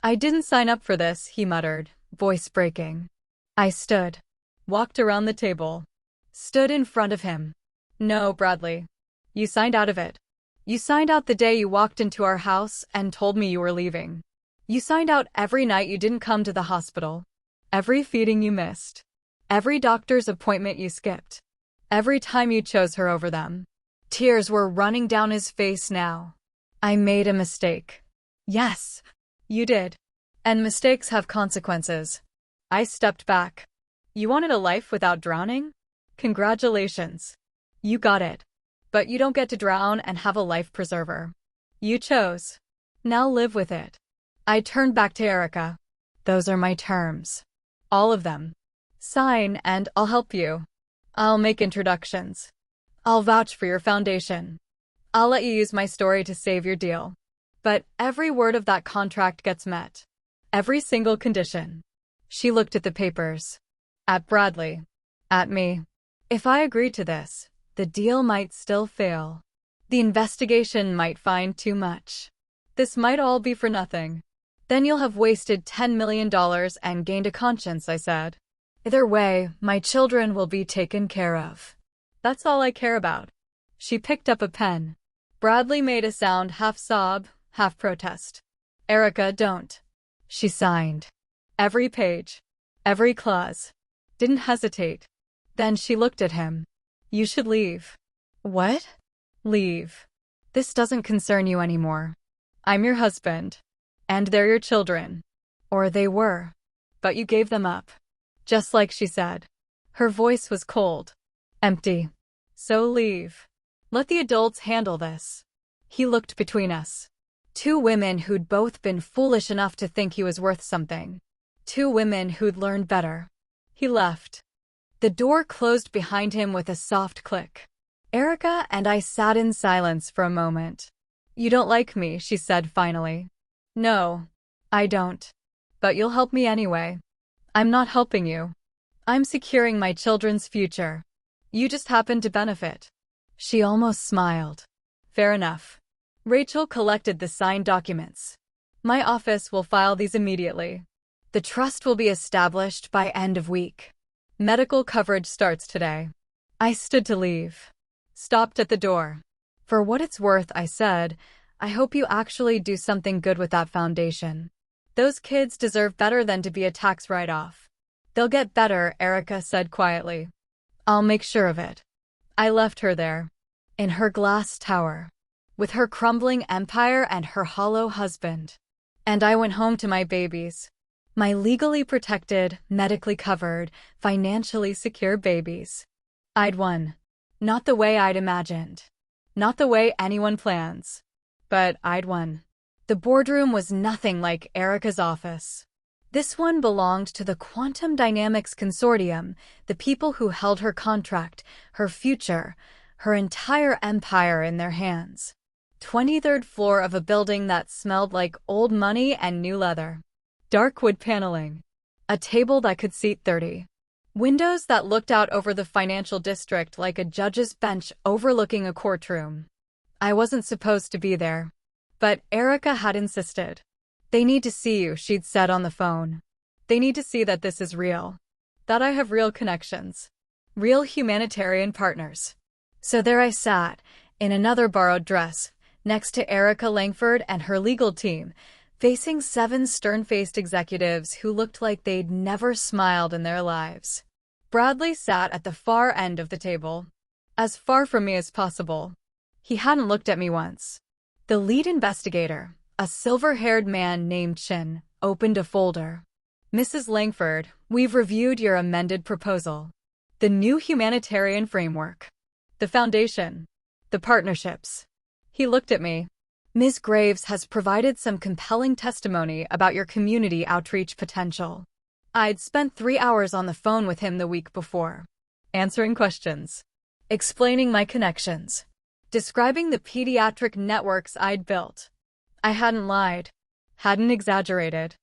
I didn't sign up for this, he muttered, voice breaking. I stood. Walked around the table. Stood in front of him. No, Bradley. You signed out of it. You signed out the day you walked into our house and told me you were leaving. You signed out every night you didn't come to the hospital. Every feeding you missed. Every doctor's appointment you skipped. Every time you chose her over them. Tears were running down his face now. I made a mistake. Yes, you did. And mistakes have consequences. I stepped back. You wanted a life without drowning? Congratulations. You got it. But you don't get to drown and have a life preserver. You chose. Now live with it. I turned back to Erica. Those are my terms. All of them. Sign and I'll help you. I'll make introductions. I'll vouch for your foundation. I'll let you use my story to save your deal. But every word of that contract gets met. Every single condition. She looked at the papers. At Bradley. At me. If I agreed to this, the deal might still fail. The investigation might find too much. This might all be for nothing. Then you'll have wasted $10 million and gained a conscience, I said. Either way, my children will be taken care of. That's all I care about. She picked up a pen. Bradley made a sound, half sob, half protest. Erica, don't. She signed. Every page. Every clause. Didn't hesitate. Then she looked at him. You should leave. What? Leave. This doesn't concern you anymore. I'm your husband. And they're your children. Or they were. But you gave them up. Just like she said. Her voice was cold. Empty. So leave. Let the adults handle this. He looked between us. Two women who'd both been foolish enough to think he was worth something. Two women who'd learned better. He left. The door closed behind him with a soft click. Erica and I sat in silence for a moment. You don't like me, she said finally. No, I don't. But you'll help me anyway. I'm not helping you. I'm securing my children's future. You just happen to benefit. She almost smiled. Fair enough. Rachel collected the signed documents. My office will file these immediately. The trust will be established by end of week. Medical coverage starts today. I stood to leave. Stopped at the door. For what it's worth, I said, I hope you actually do something good with that foundation. Those kids deserve better than to be a tax write-off. They'll get better, Erica said quietly. I'll make sure of it. I left her there. In her glass tower. With her crumbling empire and her hollow husband. And I went home to my babies. My legally protected, medically covered, financially secure babies. I'd won. Not the way I'd imagined. Not the way anyone plans. But I'd won. The boardroom was nothing like Erica's office. This one belonged to the Quantum Dynamics Consortium, the people who held her contract, her future, her entire empire in their hands. 23rd floor of a building that smelled like old money and new leather. Dark wood paneling. A table that could seat 30. Windows that looked out over the financial district like a judge's bench overlooking a courtroom. I wasn't supposed to be there. But Erica had insisted. They need to see you, she'd said on the phone. They need to see that this is real. That I have real connections. Real humanitarian partners. So there I sat, in another borrowed dress, next to Erica Langford and her legal team, facing 7 stern-faced executives who looked like they'd never smiled in their lives. Bradley sat at the far end of the table, as far from me as possible. He hadn't looked at me once. The lead investigator, a silver-haired man named Chin, opened a folder. Mrs. Langford, we've reviewed your amended proposal. The new humanitarian framework. The foundation. The partnerships. He looked at me. Ms. Graves has provided some compelling testimony about your community outreach potential. I'd spent 3 hours on the phone with him the week before. Answering questions. Explaining my connections. Describing the pediatric networks I'd built. I hadn't lied. Hadn't exaggerated.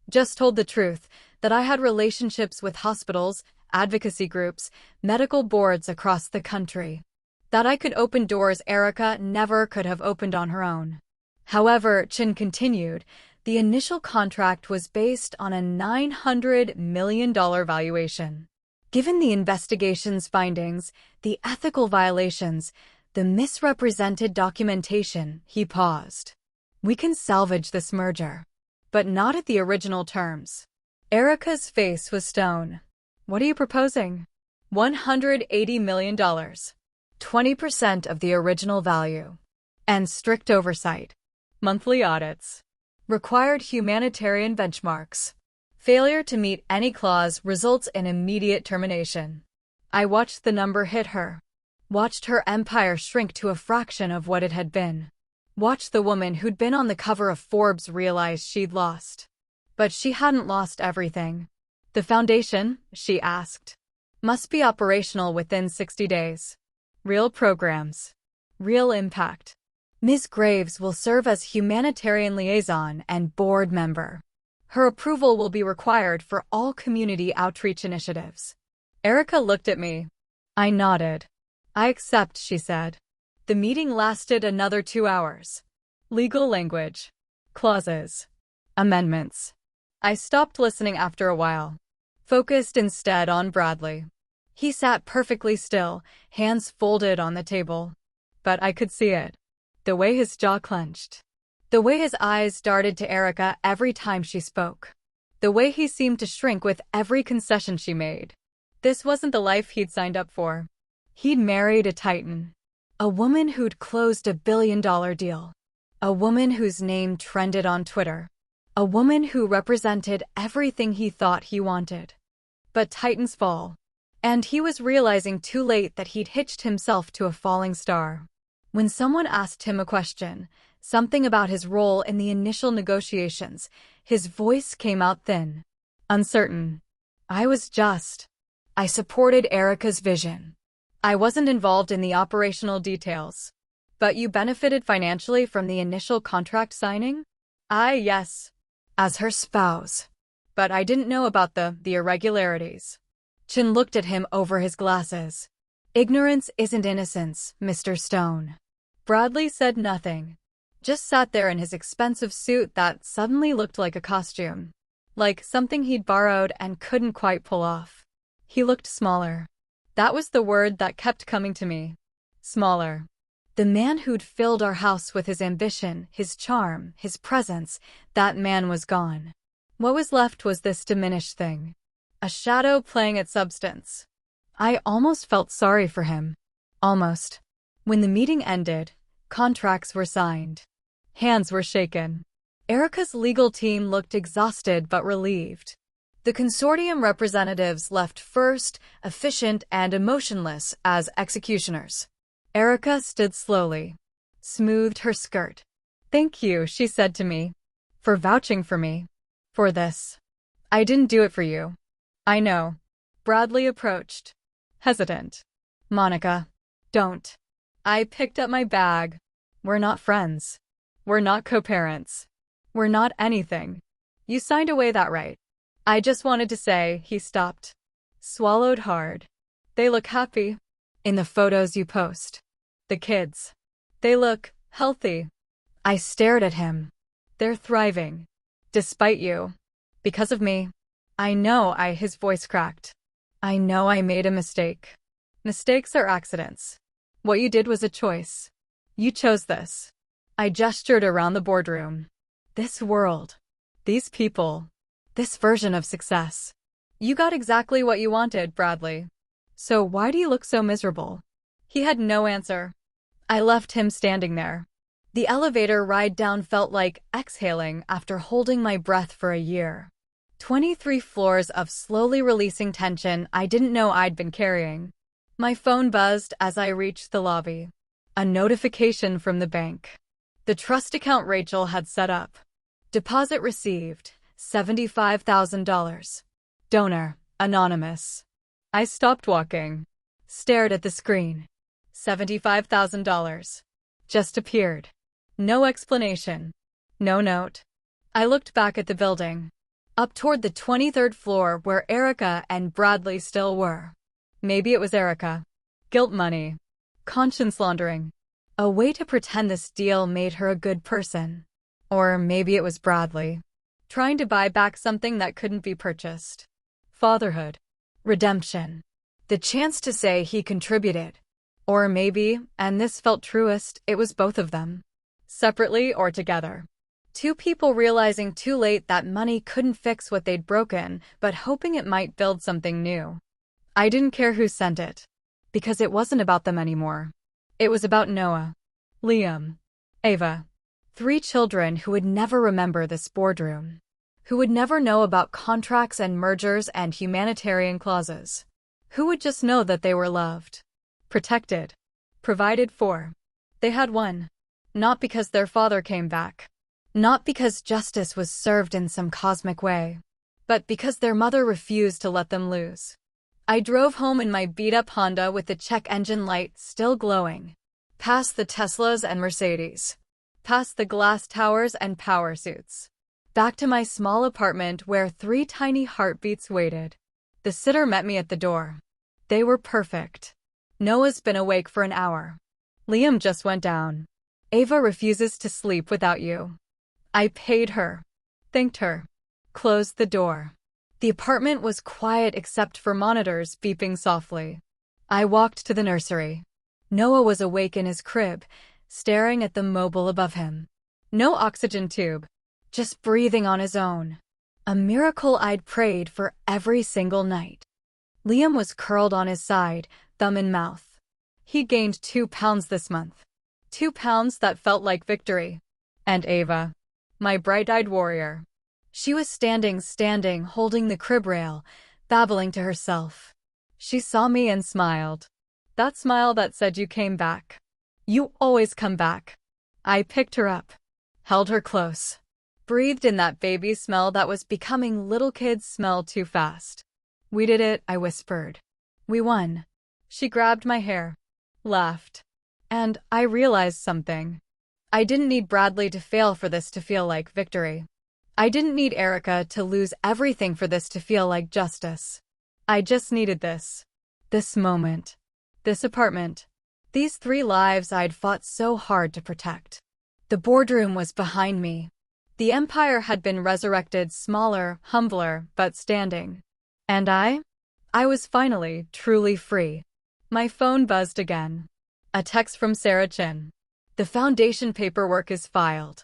Just told the truth, that I had relationships with hospitals, advocacy groups, medical boards across the country. That I could open doors Erica never could have opened on her own. However, Chin continued, the initial contract was based on a $900 million valuation. Given the investigation's findings, the ethical violations, the misrepresented documentation, he paused. We can salvage this merger. But not at the original terms. Erica's face was stone. What are you proposing? $180 million. 20% of the original value. And strict oversight. Monthly audits. Required humanitarian benchmarks. Failure to meet any clause results in immediate termination. I watched the number hit her. Watched her empire shrink to a fraction of what it had been. Watched the woman who'd been on the cover of Forbes realize she'd lost. But she hadn't lost everything. The foundation, she asked, must be operational within 60 days. Real programs. Real impact. Ms. Graves will serve as humanitarian liaison and board member. Her approval will be required for all community outreach initiatives. Erica looked at me. I nodded. I accept, she said. The meeting lasted another 2 hours. Legal language. Clauses. Amendments. I stopped listening after a while. Focused instead on Bradley. He sat perfectly still, hands folded on the table. But I could see it. The way his jaw clenched. The way his eyes darted to Erica every time she spoke. The way he seemed to shrink with every concession she made. This wasn't the life he'd signed up for. He'd married a titan. A woman who'd closed a billion-dollar deal. A woman whose name trended on Twitter. A woman who represented everything he thought he wanted. But titans fall. And he was realizing too late that he'd hitched himself to a falling star. When someone asked him a question, something about his role in the initial negotiations, his voice came out thin. Uncertain. I supported Erica's vision. I wasn't involved in the operational details. But you benefited financially from the initial contract signing? Yes. As her spouse. But I didn't know about the irregularities. Chin looked at him over his glasses. Ignorance isn't innocence, Mr. Stone. Bradley said nothing. Just sat there in his expensive suit that suddenly looked like a costume. Like something he'd borrowed and couldn't quite pull off. He looked smaller. That was the word that kept coming to me. Smaller. The man who'd filled our house with his ambition, his charm, his presence, that man was gone. What was left was this diminished thing. A shadow playing at substance. I almost felt sorry for him. Almost. When the meeting ended, contracts were signed. Hands were shaken. Erica's legal team looked exhausted but relieved. The consortium representatives left first, efficient and emotionless as executioners. Erica stood slowly, smoothed her skirt. Thank you, she said to me, for vouching for me. For this. I didn't do it for you. I know. Bradley approached. Hesitant. Monica. Don't. I picked up my bag. We're not friends. We're not co-parents. We're not anything. You signed away that right. I just wanted to say, he stopped. Swallowed hard. They look happy. In the photos you post. The kids. They look healthy. I stared at him. They're thriving. Despite you. Because of me. I know his voice cracked. I know I made a mistake. Mistakes are accidents. What you did was a choice. You chose this. I gestured around the boardroom. This world. These people. This version of success. You got exactly what you wanted, Bradley. So why do you look so miserable? He had no answer. I left him standing there. The elevator ride down felt like exhaling after holding my breath for a year. 23 floors of slowly releasing tension I didn't know I'd been carrying. My phone buzzed as I reached the lobby. A notification from the bank. The trust account Rachel had set up. Deposit received, $75,000. Donor, anonymous. I stopped walking. Stared at the screen. $75,000. Just appeared. No explanation. No note. I looked back at the building. Up toward the 23rd floor where Erica and Bradley still were. Maybe it was Erica. Guilt money. Conscience laundering. A way to pretend this deal made her a good person. Or maybe it was Bradley. Trying to buy back something that couldn't be purchased. Fatherhood. Redemption. The chance to say he contributed. Or maybe, and this felt truest, it was both of them. Separately or together. Two people realizing too late that money couldn't fix what they'd broken, but hoping it might build something new. I didn't care who sent it. Because it wasn't about them anymore. It was about Noah, Liam, Ava. 3 children who would never remember this boardroom. Who would never know about contracts and mergers and humanitarian clauses. Who would just know that they were loved. Protected. Provided for. They had won. Not because their father came back. Not because justice was served in some cosmic way. But because their mother refused to let them lose. I drove home in my beat-up Honda with the check engine light still glowing. Past the Teslas and Mercedes. Past the glass towers and power suits. Back to my small apartment where 3 tiny heartbeats waited. The sitter met me at the door. They were perfect. Noah's been awake for an hour. Liam just went down. Ava refuses to sleep without you. I paid her. Thanked her. Closed the door. The apartment was quiet except for monitors beeping softly. I walked to the nursery. Noah was awake in his crib, staring at the mobile above him. No oxygen tube, just breathing on his own. A miracle I'd prayed for every single night. Liam was curled on his side, thumb in mouth. He gained 2 pounds this month. 2 pounds that felt like victory. And Ava, my bright-eyed warrior. She was standing, holding the crib rail, babbling to herself. She saw me and smiled. That smile that said you came back. You always come back. I picked her up, held her close, breathed in that baby smell that was becoming little kids smell too fast. We did it, I whispered. We won. She grabbed my hair, laughed. And I realized something. I didn't need Bradley to fail for this to feel like victory. I didn't need Erica to lose everything for this to feel like justice. I just needed this. This moment. This apartment. These 3 lives I'd fought so hard to protect. The boardroom was behind me. The empire had been resurrected, smaller, humbler, but standing. And I was finally, truly free. My phone buzzed again. A text from Sarah Chin. The foundation paperwork is filed.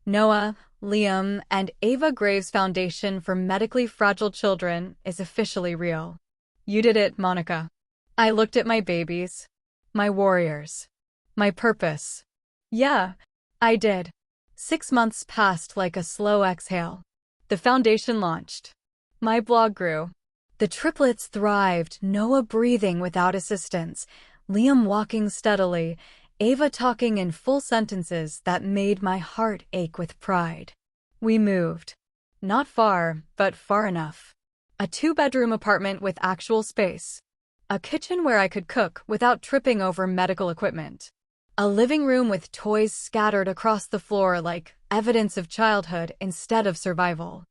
Noah, Liam, and Ava Graves' Foundation for Medically Fragile Children is officially real. You did it, Monica. I looked at my babies, my warriors, my purpose. Yeah, I did. 6 months passed like a slow exhale. The foundation launched. My blog grew. The triplets thrived, Noah breathing without assistance, Liam walking steadily, Ava talking in full sentences that made my heart ache with pride. We moved. Not far, but far enough. A 2-bedroom apartment with actual space. A kitchen where I could cook without tripping over medical equipment. A living room with toys scattered across the floor like evidence of childhood instead of survival.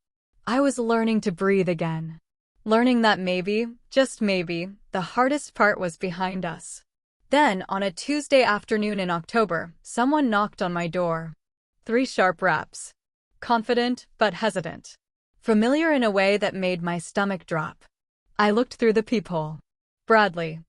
I was learning to breathe again. Learning that maybe, just maybe, the hardest part was behind us. Then, on a Tuesday afternoon in October, someone knocked on my door. 3 sharp raps. Confident, but hesitant. Familiar in a way that made my stomach drop. I looked through the peephole. Bradley.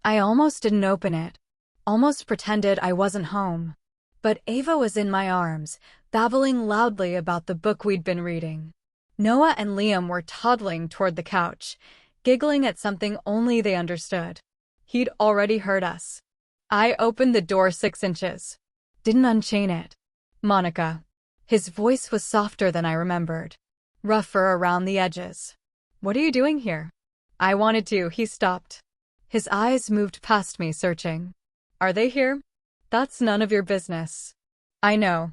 I almost didn't open it. Almost pretended I wasn't home. But Ava was in my arms, babbling loudly about the book we'd been reading. Noah and Liam were toddling toward the couch, giggling at something only they understood. He'd already heard us. I opened the door 6 inches. Didn't unchain it. Monica. His voice was softer than I remembered. Rougher around the edges. What are you doing here? I wanted to. He stopped. His eyes moved past me, searching. Are they here? That's none of your business. I know.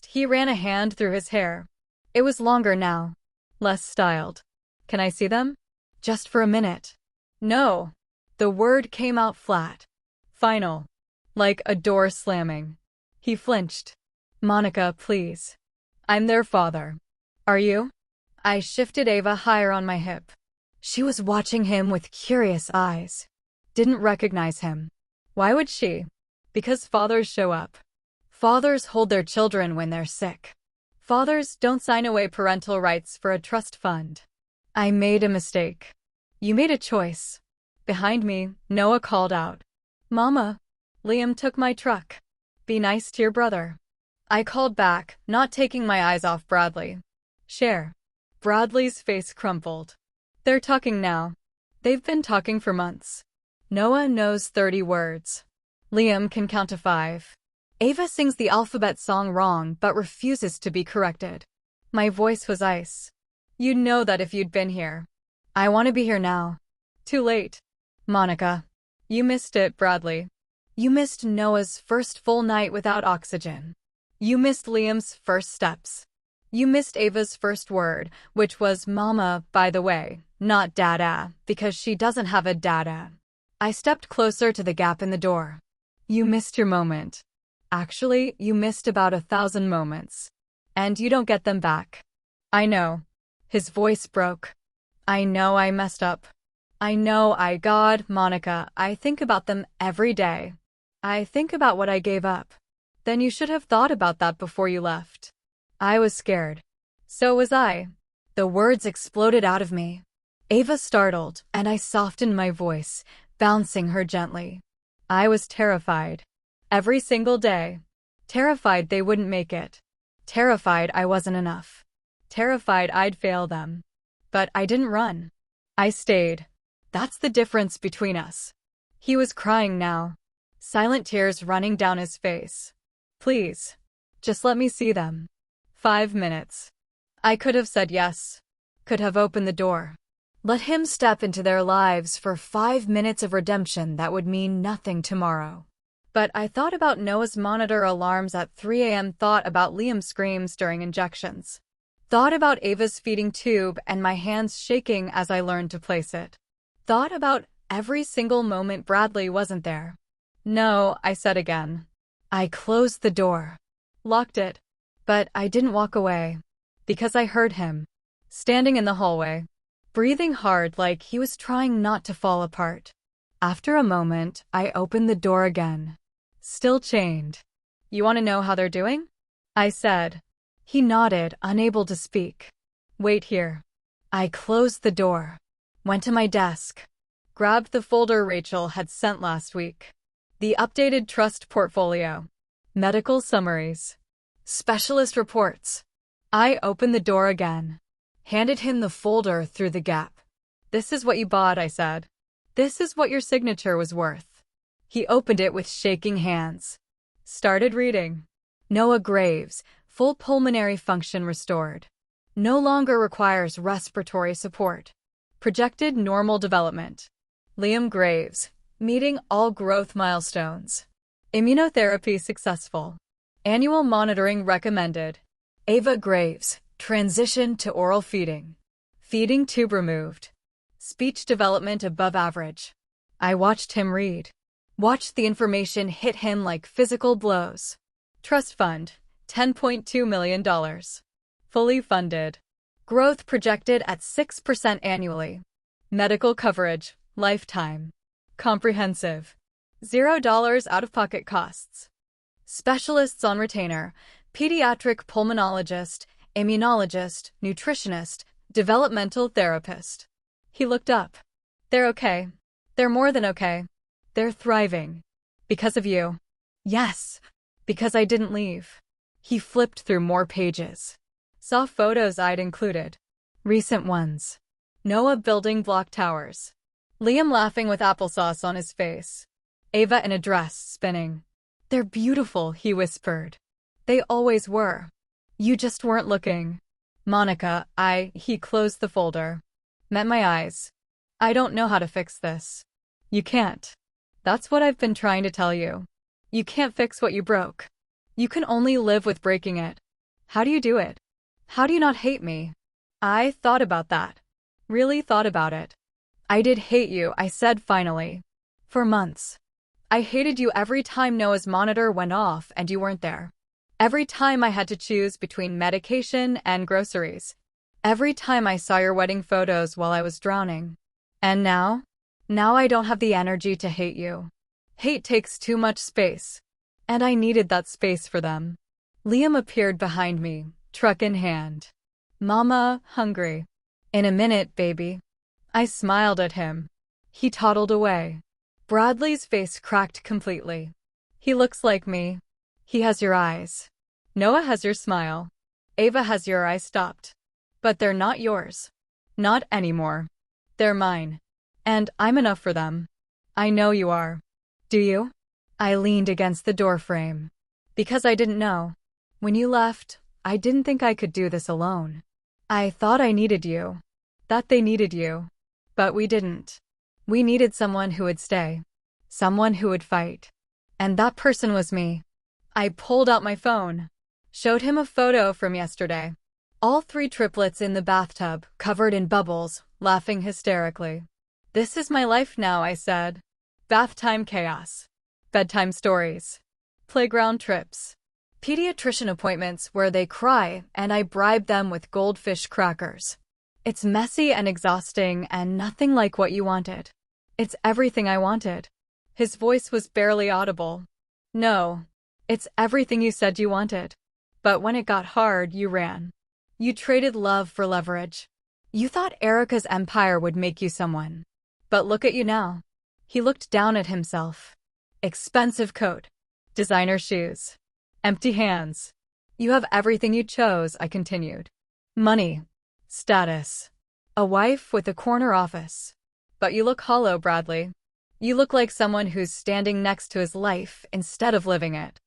He ran a hand through his hair. It was longer now. Less styled. Can I see them? Just for a minute. No. The word came out flat. Final. Like a door slamming. He flinched. Monica, please. I'm their father. Are you? I shifted Ava higher on my hip. She was watching him with curious eyes. Didn't recognize him. Why would she? Because fathers show up. Fathers hold their children when they're sick. Fathers don't sign away parental rights for a trust fund. I made a mistake. You made a choice. Behind me, Noah called out. Mama. Liam took my truck. Be nice to your brother. I called back, not taking my eyes off Bradley. Share. Bradley's face crumpled. They're talking now. They've been talking for months. Noah knows 30 words. Liam can count to 5. Ava sings the alphabet song wrong but refuses to be corrected. My voice was ice. You'd know that if you'd been here. I want to be here now. Too late. Monica. You missed it, Bradley. You missed Noah's first full night without oxygen. You missed Liam's first steps. You missed Ava's first word, which was mama, by the way, not dada, because she doesn't have a dada. I stepped closer to the gap in the door. You missed your moment. Actually, you missed about 1,000 moments. And you don't get them back. I know. His voice broke. I know I messed up. I know God, Monica, I think about them every day. I think about what I gave up. Then you should have thought about that before you left. I was scared. So was I. The words exploded out of me. Ava startled, and I softened my voice, bouncing her gently. I was terrified. Every single day. Terrified they wouldn't make it. Terrified I wasn't enough. Terrified I'd fail them. But I didn't run. I stayed. That's the difference between us. He was crying now. Silent tears running down his face. Please. Just let me see them. 5 minutes. I could have said yes. Could have opened the door. Let him step into their lives for 5 minutes of redemption that would mean nothing tomorrow. But I thought about Noah's monitor alarms at 3 a.m., thought about Liam's screams during injections. Thought about Ava's feeding tube and my hands shaking as I learned to place it. Thought about every single moment Bradley wasn't there. No, I said again. I closed the door. Locked it. But I didn't walk away. Because I heard him. Standing in the hallway. Breathing hard like he was trying not to fall apart. After a moment, I opened the door again. Still chained. You want to know how they're doing? I said. He nodded, unable to speak. Wait here. I closed the door. Went to my desk. Grabbed the folder Rachel had sent last week. The updated trust portfolio. Medical summaries. Specialist reports. I opened the door again. Handed him the folder through the gap. This is what you bought, I said. This is what your signature was worth. He opened it with shaking hands. Started reading. Noah Graves, full pulmonary function restored. No longer requires respiratory support. Projected normal development. Liam Graves, meeting all growth milestones. Immunotherapy successful. Annual monitoring recommended. Ava Graves, transition to oral feeding. Feeding tube removed. Speech development above average. I watched him read. Watched the information hit him like physical blows. Trust fund, $10.2 million. Fully funded. Growth projected at 6% annually. Medical coverage, lifetime. Comprehensive. $0 out-of-pocket costs. Specialists on retainer, pediatric pulmonologist, immunologist, nutritionist, developmental therapist. He looked up. They're okay. They're more than okay. They're thriving. Because of you. Yes. Because I didn't leave. He flipped through more pages. Saw photos I'd included. Recent ones. Noah building block towers. Liam laughing with applesauce on his face. Ava in a dress, spinning. They're beautiful, he whispered. They always were. You just weren't looking. Monica, he closed the folder. Met my eyes. I don't know how to fix this. You can't. That's what I've been trying to tell you. You can't fix what you broke. You can only live with breaking it. How do you do it? How do you not hate me? I thought about that. Really thought about it. I did hate you, I said finally. For months. I hated you every time Noah's monitor went off and you weren't there. Every time I had to choose between medication and groceries. Every time I saw your wedding photos while I was drowning. And now? Now I don't have the energy to hate you. Hate takes too much space. And I needed that space for them. Liam appeared behind me, truck in hand. Mama, hungry. In a minute, baby. I smiled at him. He toddled away. Bradley's face cracked completely. He looks like me. He has your eyes. Noah has your smile. Ava has your eyes stopped. But they're not yours. Not anymore. They're mine. And I'm enough for them. I know you are. Do you? I leaned against the doorframe. Because I didn't know. When you left, I didn't think I could do this alone. I thought I needed you. That they needed you. But we didn't. We needed someone who would stay. Someone who would fight. And that person was me. I pulled out my phone. Showed him a photo from yesterday. All 3 triplets in the bathtub, covered in bubbles, laughing hysterically. This is my life now, I said. Bath time chaos. Bedtime stories. Playground trips. Pediatrician appointments where they cry and I bribe them with goldfish crackers. It's messy and exhausting and nothing like what you wanted. It's everything I wanted. His voice was barely audible. No. It's everything you said you wanted. But when it got hard, you ran. You traded love for leverage. You thought Erica's empire would make you someone. But look at you now. He looked down at himself. Expensive coat. Designer shoes. Empty hands. You have everything you chose, I continued. Money. Status. A wife with a corner office. But you look hollow, Bradley. You look like someone who's standing next to his life instead of living it.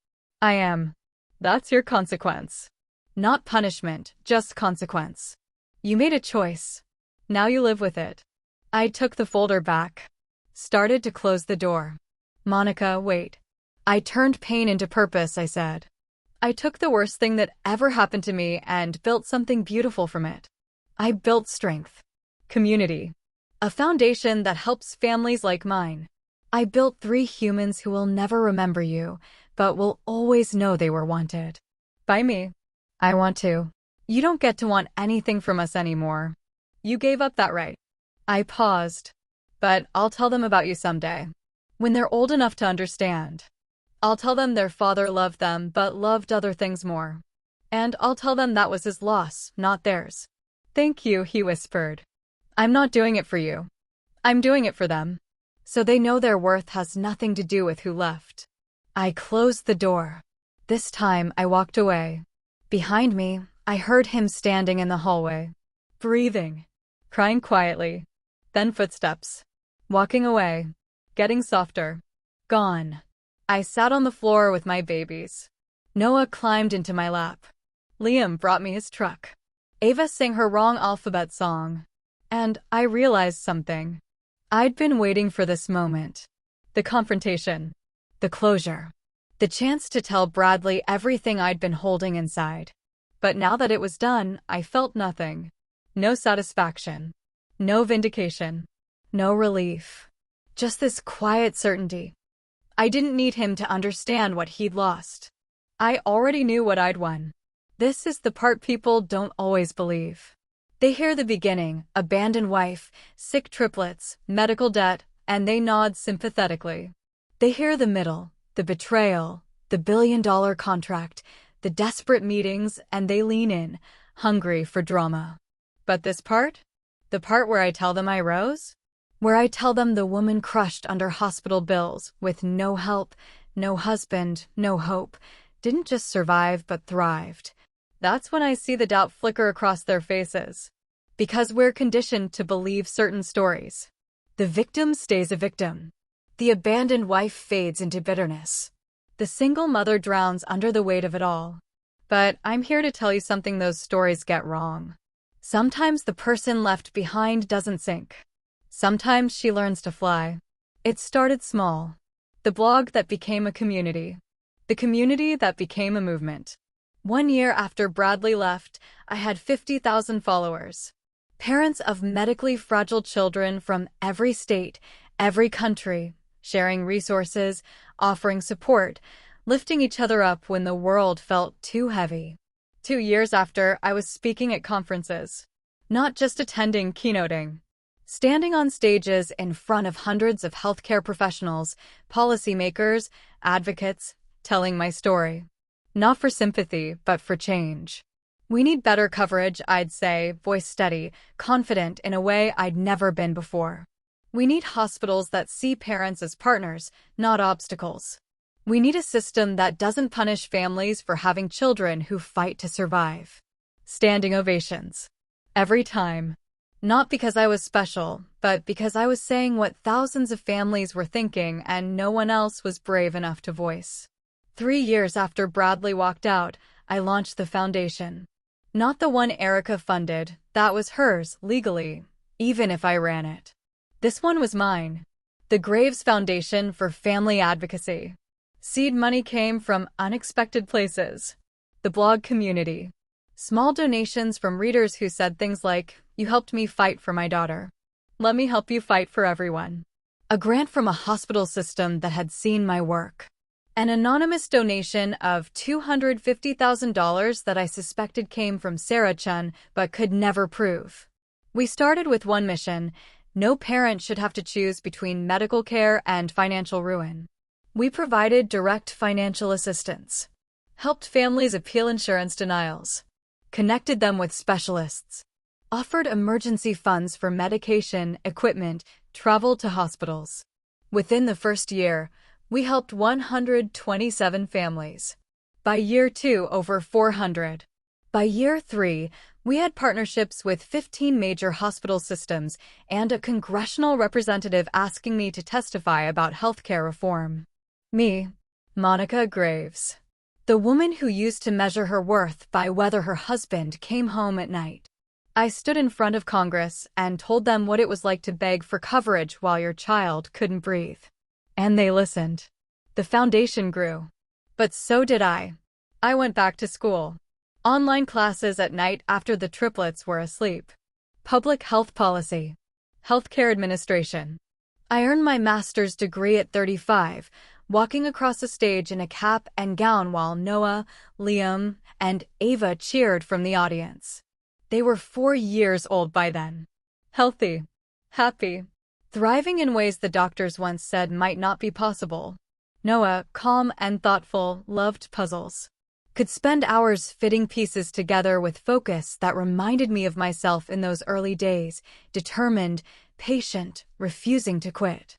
I am. That's your consequence. Not punishment, just consequence. You made a choice. Now you live with it. I took the folder back. Started to close the door. Monica, wait. I turned pain into purpose, I said. I took the worst thing that ever happened to me and built something beautiful from it. I built strength. Community. A foundation that helps families like mine. I built 3 humans who will never remember you, but will always know they were wanted. By me. I want to. You don't get to want anything from us anymore. You gave up that right. I paused. But I'll tell them about you someday. When they're old enough to understand. I'll tell them their father loved them but loved other things more. And I'll tell them that was his loss, not theirs. Thank you, he whispered. I'm not doing it for you. I'm doing it for them. So they know their worth has nothing to do with who left. I closed the door. This time I walked away. Behind me, I heard him standing in the hallway. Breathing. Crying quietly. Then footsteps. Walking away. Getting softer. Gone. I sat on the floor with my babies. Noah climbed into my lap. Liam brought me his truck. Ava sang her wrong alphabet song. And I realized something. I'd been waiting for this moment. The confrontation. The closure. The chance to tell Bradley everything I'd been holding inside. But now that it was done, I felt nothing. No satisfaction. No vindication. No relief. Just this quiet certainty. I didn't need him to understand what he'd lost. I already knew what I'd won. This is the part people don't always believe. They hear the beginning, abandoned wife, sick triplets, medical debt, and they nod sympathetically. They hear the middle, the betrayal, the billion-dollar contract, the desperate meetings, and they lean in, hungry for drama. But this part? The part where I tell them I rose? Where I tell them the woman crushed under hospital bills, with no help, no husband, no hope, didn't just survive but thrived. That's when I see the doubt flicker across their faces. Because we're conditioned to believe certain stories. The victim stays a victim. The abandoned wife fades into bitterness. The single mother drowns under the weight of it all. But I'm here to tell you something those stories get wrong. Sometimes the person left behind doesn't sink. Sometimes she learns to fly. It started small. The blog that became a community. The community that became a movement. 1 year after Bradley left, I had 50,000 followers. Parents of medically fragile children from every state, every country, sharing resources, offering support, lifting each other up when the world felt too heavy. 2 years after, I was speaking at conferences. Not just attending, keynoting. Standing on stages in front of hundreds of healthcare professionals, policymakers, advocates, telling my story. Not for sympathy, but for change. We need better coverage, I'd say, voice steady, confident in a way I'd never been before. We need hospitals that see parents as partners, not obstacles. We need a system that doesn't punish families for having children who fight to survive. Standing ovations. Every time. Not because I was special, but because I was saying what thousands of families were thinking and no one else was brave enough to voice. 3 years after Bradley walked out, I launched the foundation. Not the one Erica funded, that was hers, legally, even if I ran it. This one was mine. The Graves Foundation for Family Advocacy. Seed money came from unexpected places. The blog community. Small donations from readers who said things like, "You helped me fight for my daughter. Let me help you fight for everyone." A grant from a hospital system that had seen my work. An anonymous donation of $250,000 that I suspected came from Sarah Chun but could never prove. We started with one mission: no parent should have to choose between medical care and financial ruin. We provided direct financial assistance. Helped families appeal insurance denials. connected them with specialists, offered emergency funds for medication, equipment, travel to hospitals. Within the first year, we helped 127 families. By year 2, over 400. By year 3, we had partnerships with 15 major hospital systems and a congressional representative asking me to testify about healthcare reform. Me, Monica Graves. The woman who used to measure her worth by whether her husband came home at night. I stood in front of Congress and told them what it was like to beg for coverage while your child couldn't breathe. And they listened. The foundation grew. But so did I. I went back to school. Online classes at night after the triplets were asleep. Public health policy. Healthcare administration. I earned my master's degree at 35, walking across a stage in a cap and gown while Noah, Liam, and Ava cheered from the audience. They were 4 years old by then. Healthy. Happy. Thriving in ways the doctors once said might not be possible. Noah, calm and thoughtful, loved puzzles. Could spend hours fitting pieces together with focus that reminded me of myself in those early days, determined, patient, refusing to quit.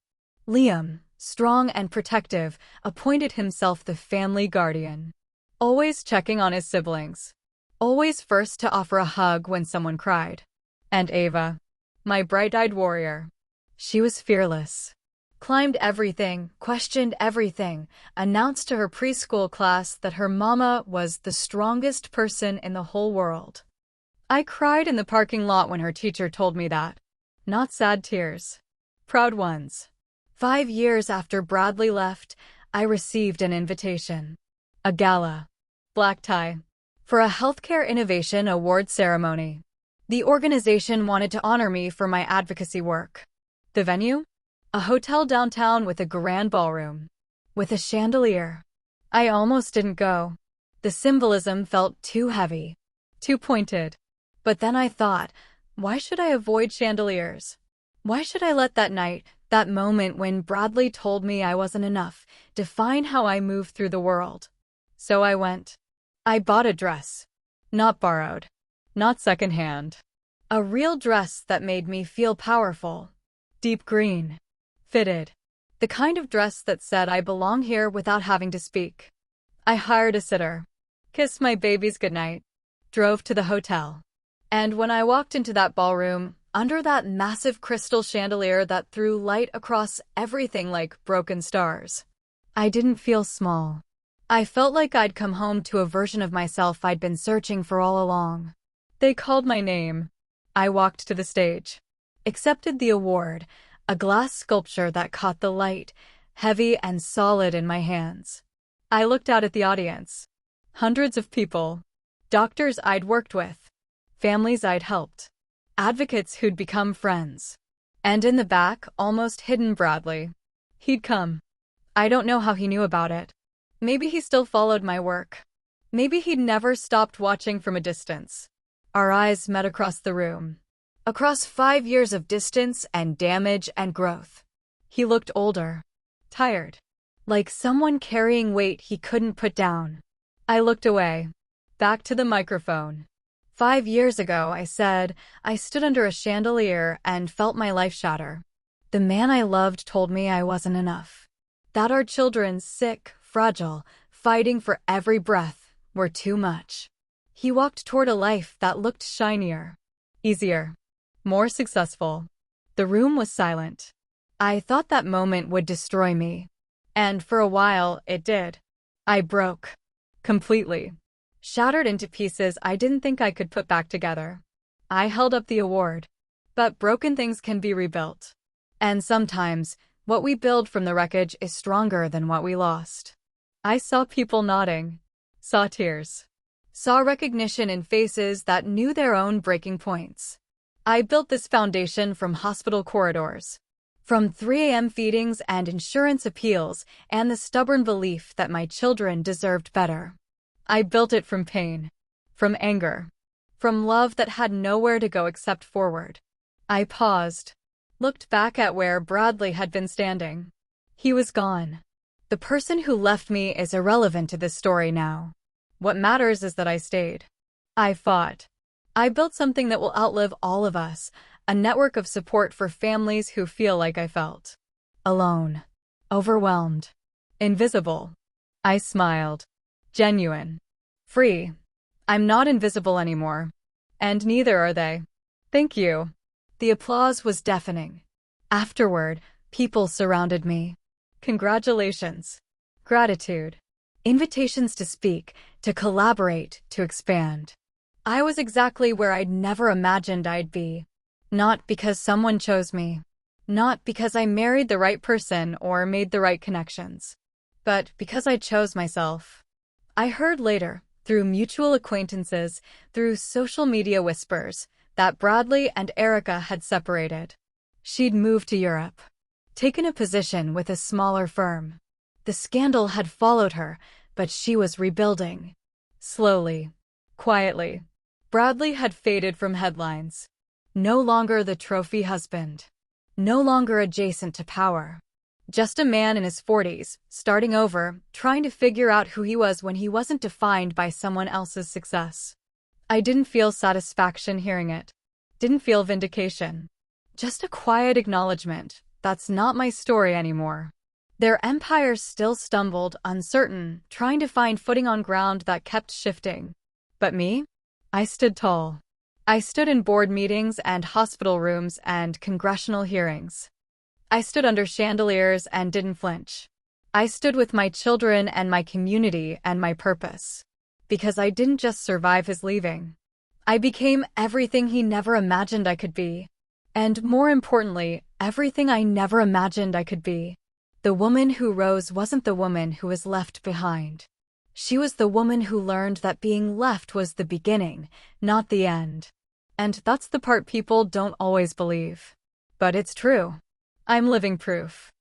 Liam, strong and protective, appointed himself the family guardian. Always checking on his siblings. Always first to offer a hug when someone cried. And Ava, my bright-eyed warrior. She was fearless. Climbed everything, questioned everything, announced to her preschool class that her mama was the strongest person in the whole world. I cried in the parking lot when her teacher told me that. Not sad tears. Proud ones. 5 years after Bradley left, I received an invitation. A gala. Black tie. For a Healthcare Innovation Award ceremony. The organization wanted to honor me for my advocacy work. The venue? A hotel downtown with a grand ballroom. With a chandelier. I almost didn't go. The symbolism felt too heavy. Too pointed. But then I thought, why should I avoid chandeliers? Why should I let that night, that moment when Bradley told me I wasn't enough, define how I move through the world? So I went. I bought a dress. Not borrowed. Not secondhand. A real dress that made me feel powerful. Deep green. Fitted. The kind of dress that said I belong here without having to speak. I hired a sitter. Kissed my babies goodnight. Drove to the hotel. And when I walked into that ballroom, under that massive crystal chandelier that threw light across everything like broken stars, I didn't feel small. I felt like I'd come home to a version of myself I'd been searching for all along. They called my name. I walked to the stage. Accepted the award. A glass sculpture that caught the light, heavy and solid in my hands. I looked out at the audience. Hundreds of people. Doctors I'd worked with. Families I'd helped. Advocates who'd become friends. And in the back, almost hidden Bradley. He'd come. I don't know how he knew about it. Maybe he still followed my work. Maybe he'd never stopped watching from a distance. Our eyes met across the room. Across 5 years of distance and damage and growth. He looked older. Tired. Like someone carrying weight he couldn't put down. I looked away. Back to the microphone. 5 years ago, I said, I stood under a chandelier and felt my life shatter. The man I loved told me I wasn't enough. That our children, sick, fragile, fighting for every breath, were too much. He walked toward a life that looked shinier. Easier. More successful. The room was silent. I thought that moment would destroy me. And for a while, it did. I broke. Completely. Shattered into pieces I didn't think I could put back together. I held up the award. But broken things can be rebuilt. And sometimes, what we build from the wreckage is stronger than what we lost. I saw people nodding. Saw tears. Saw recognition in faces that knew their own breaking points. I built this foundation from hospital corridors. From 3 a.m. feedings and insurance appeals and the stubborn belief that my children deserved better. I built it from pain. From anger. From love that had nowhere to go except forward. I paused. Looked back at where Bradley had been standing. He was gone. The person who left me is irrelevant to this story now. What matters is that I stayed. I fought. I built something that will outlive all of us, a network of support for families who feel like I felt. Alone. Overwhelmed. Invisible. I smiled. Genuine. Free. I'm not invisible anymore. And neither are they. Thank you. The applause was deafening. Afterward, people surrounded me. Congratulations. Gratitude. Invitations to speak, to collaborate, to expand. I was exactly where I'd never imagined I'd be. Not because someone chose me. Not because I married the right person or made the right connections. But because I chose myself. I heard later, through mutual acquaintances, through social media whispers, that Bradley and Erica had separated. She'd moved to Europe. Taken a position with a smaller firm. The scandal had followed her, but she was rebuilding. Slowly. Quietly. Bradley had faded from headlines. No longer the trophy husband. No longer adjacent to power. Just a man in his 40s, starting over, trying to figure out who he was when he wasn't defined by someone else's success. I didn't feel satisfaction hearing it. Didn't feel vindication. Just a quiet acknowledgement, that's not my story anymore. Their empires still stumbled, uncertain, trying to find footing on ground that kept shifting. But me? I stood tall. I stood in board meetings and hospital rooms and congressional hearings. I stood under chandeliers and didn't flinch. I stood with my children and my community and my purpose. Because I didn't just survive his leaving. I became everything he never imagined I could be. And more importantly, everything I never imagined I could be. The woman who rose wasn't the woman who was left behind. She was the woman who learned that being left was the beginning, not the end. And that's the part people don't always believe. But it's true. I'm living proof.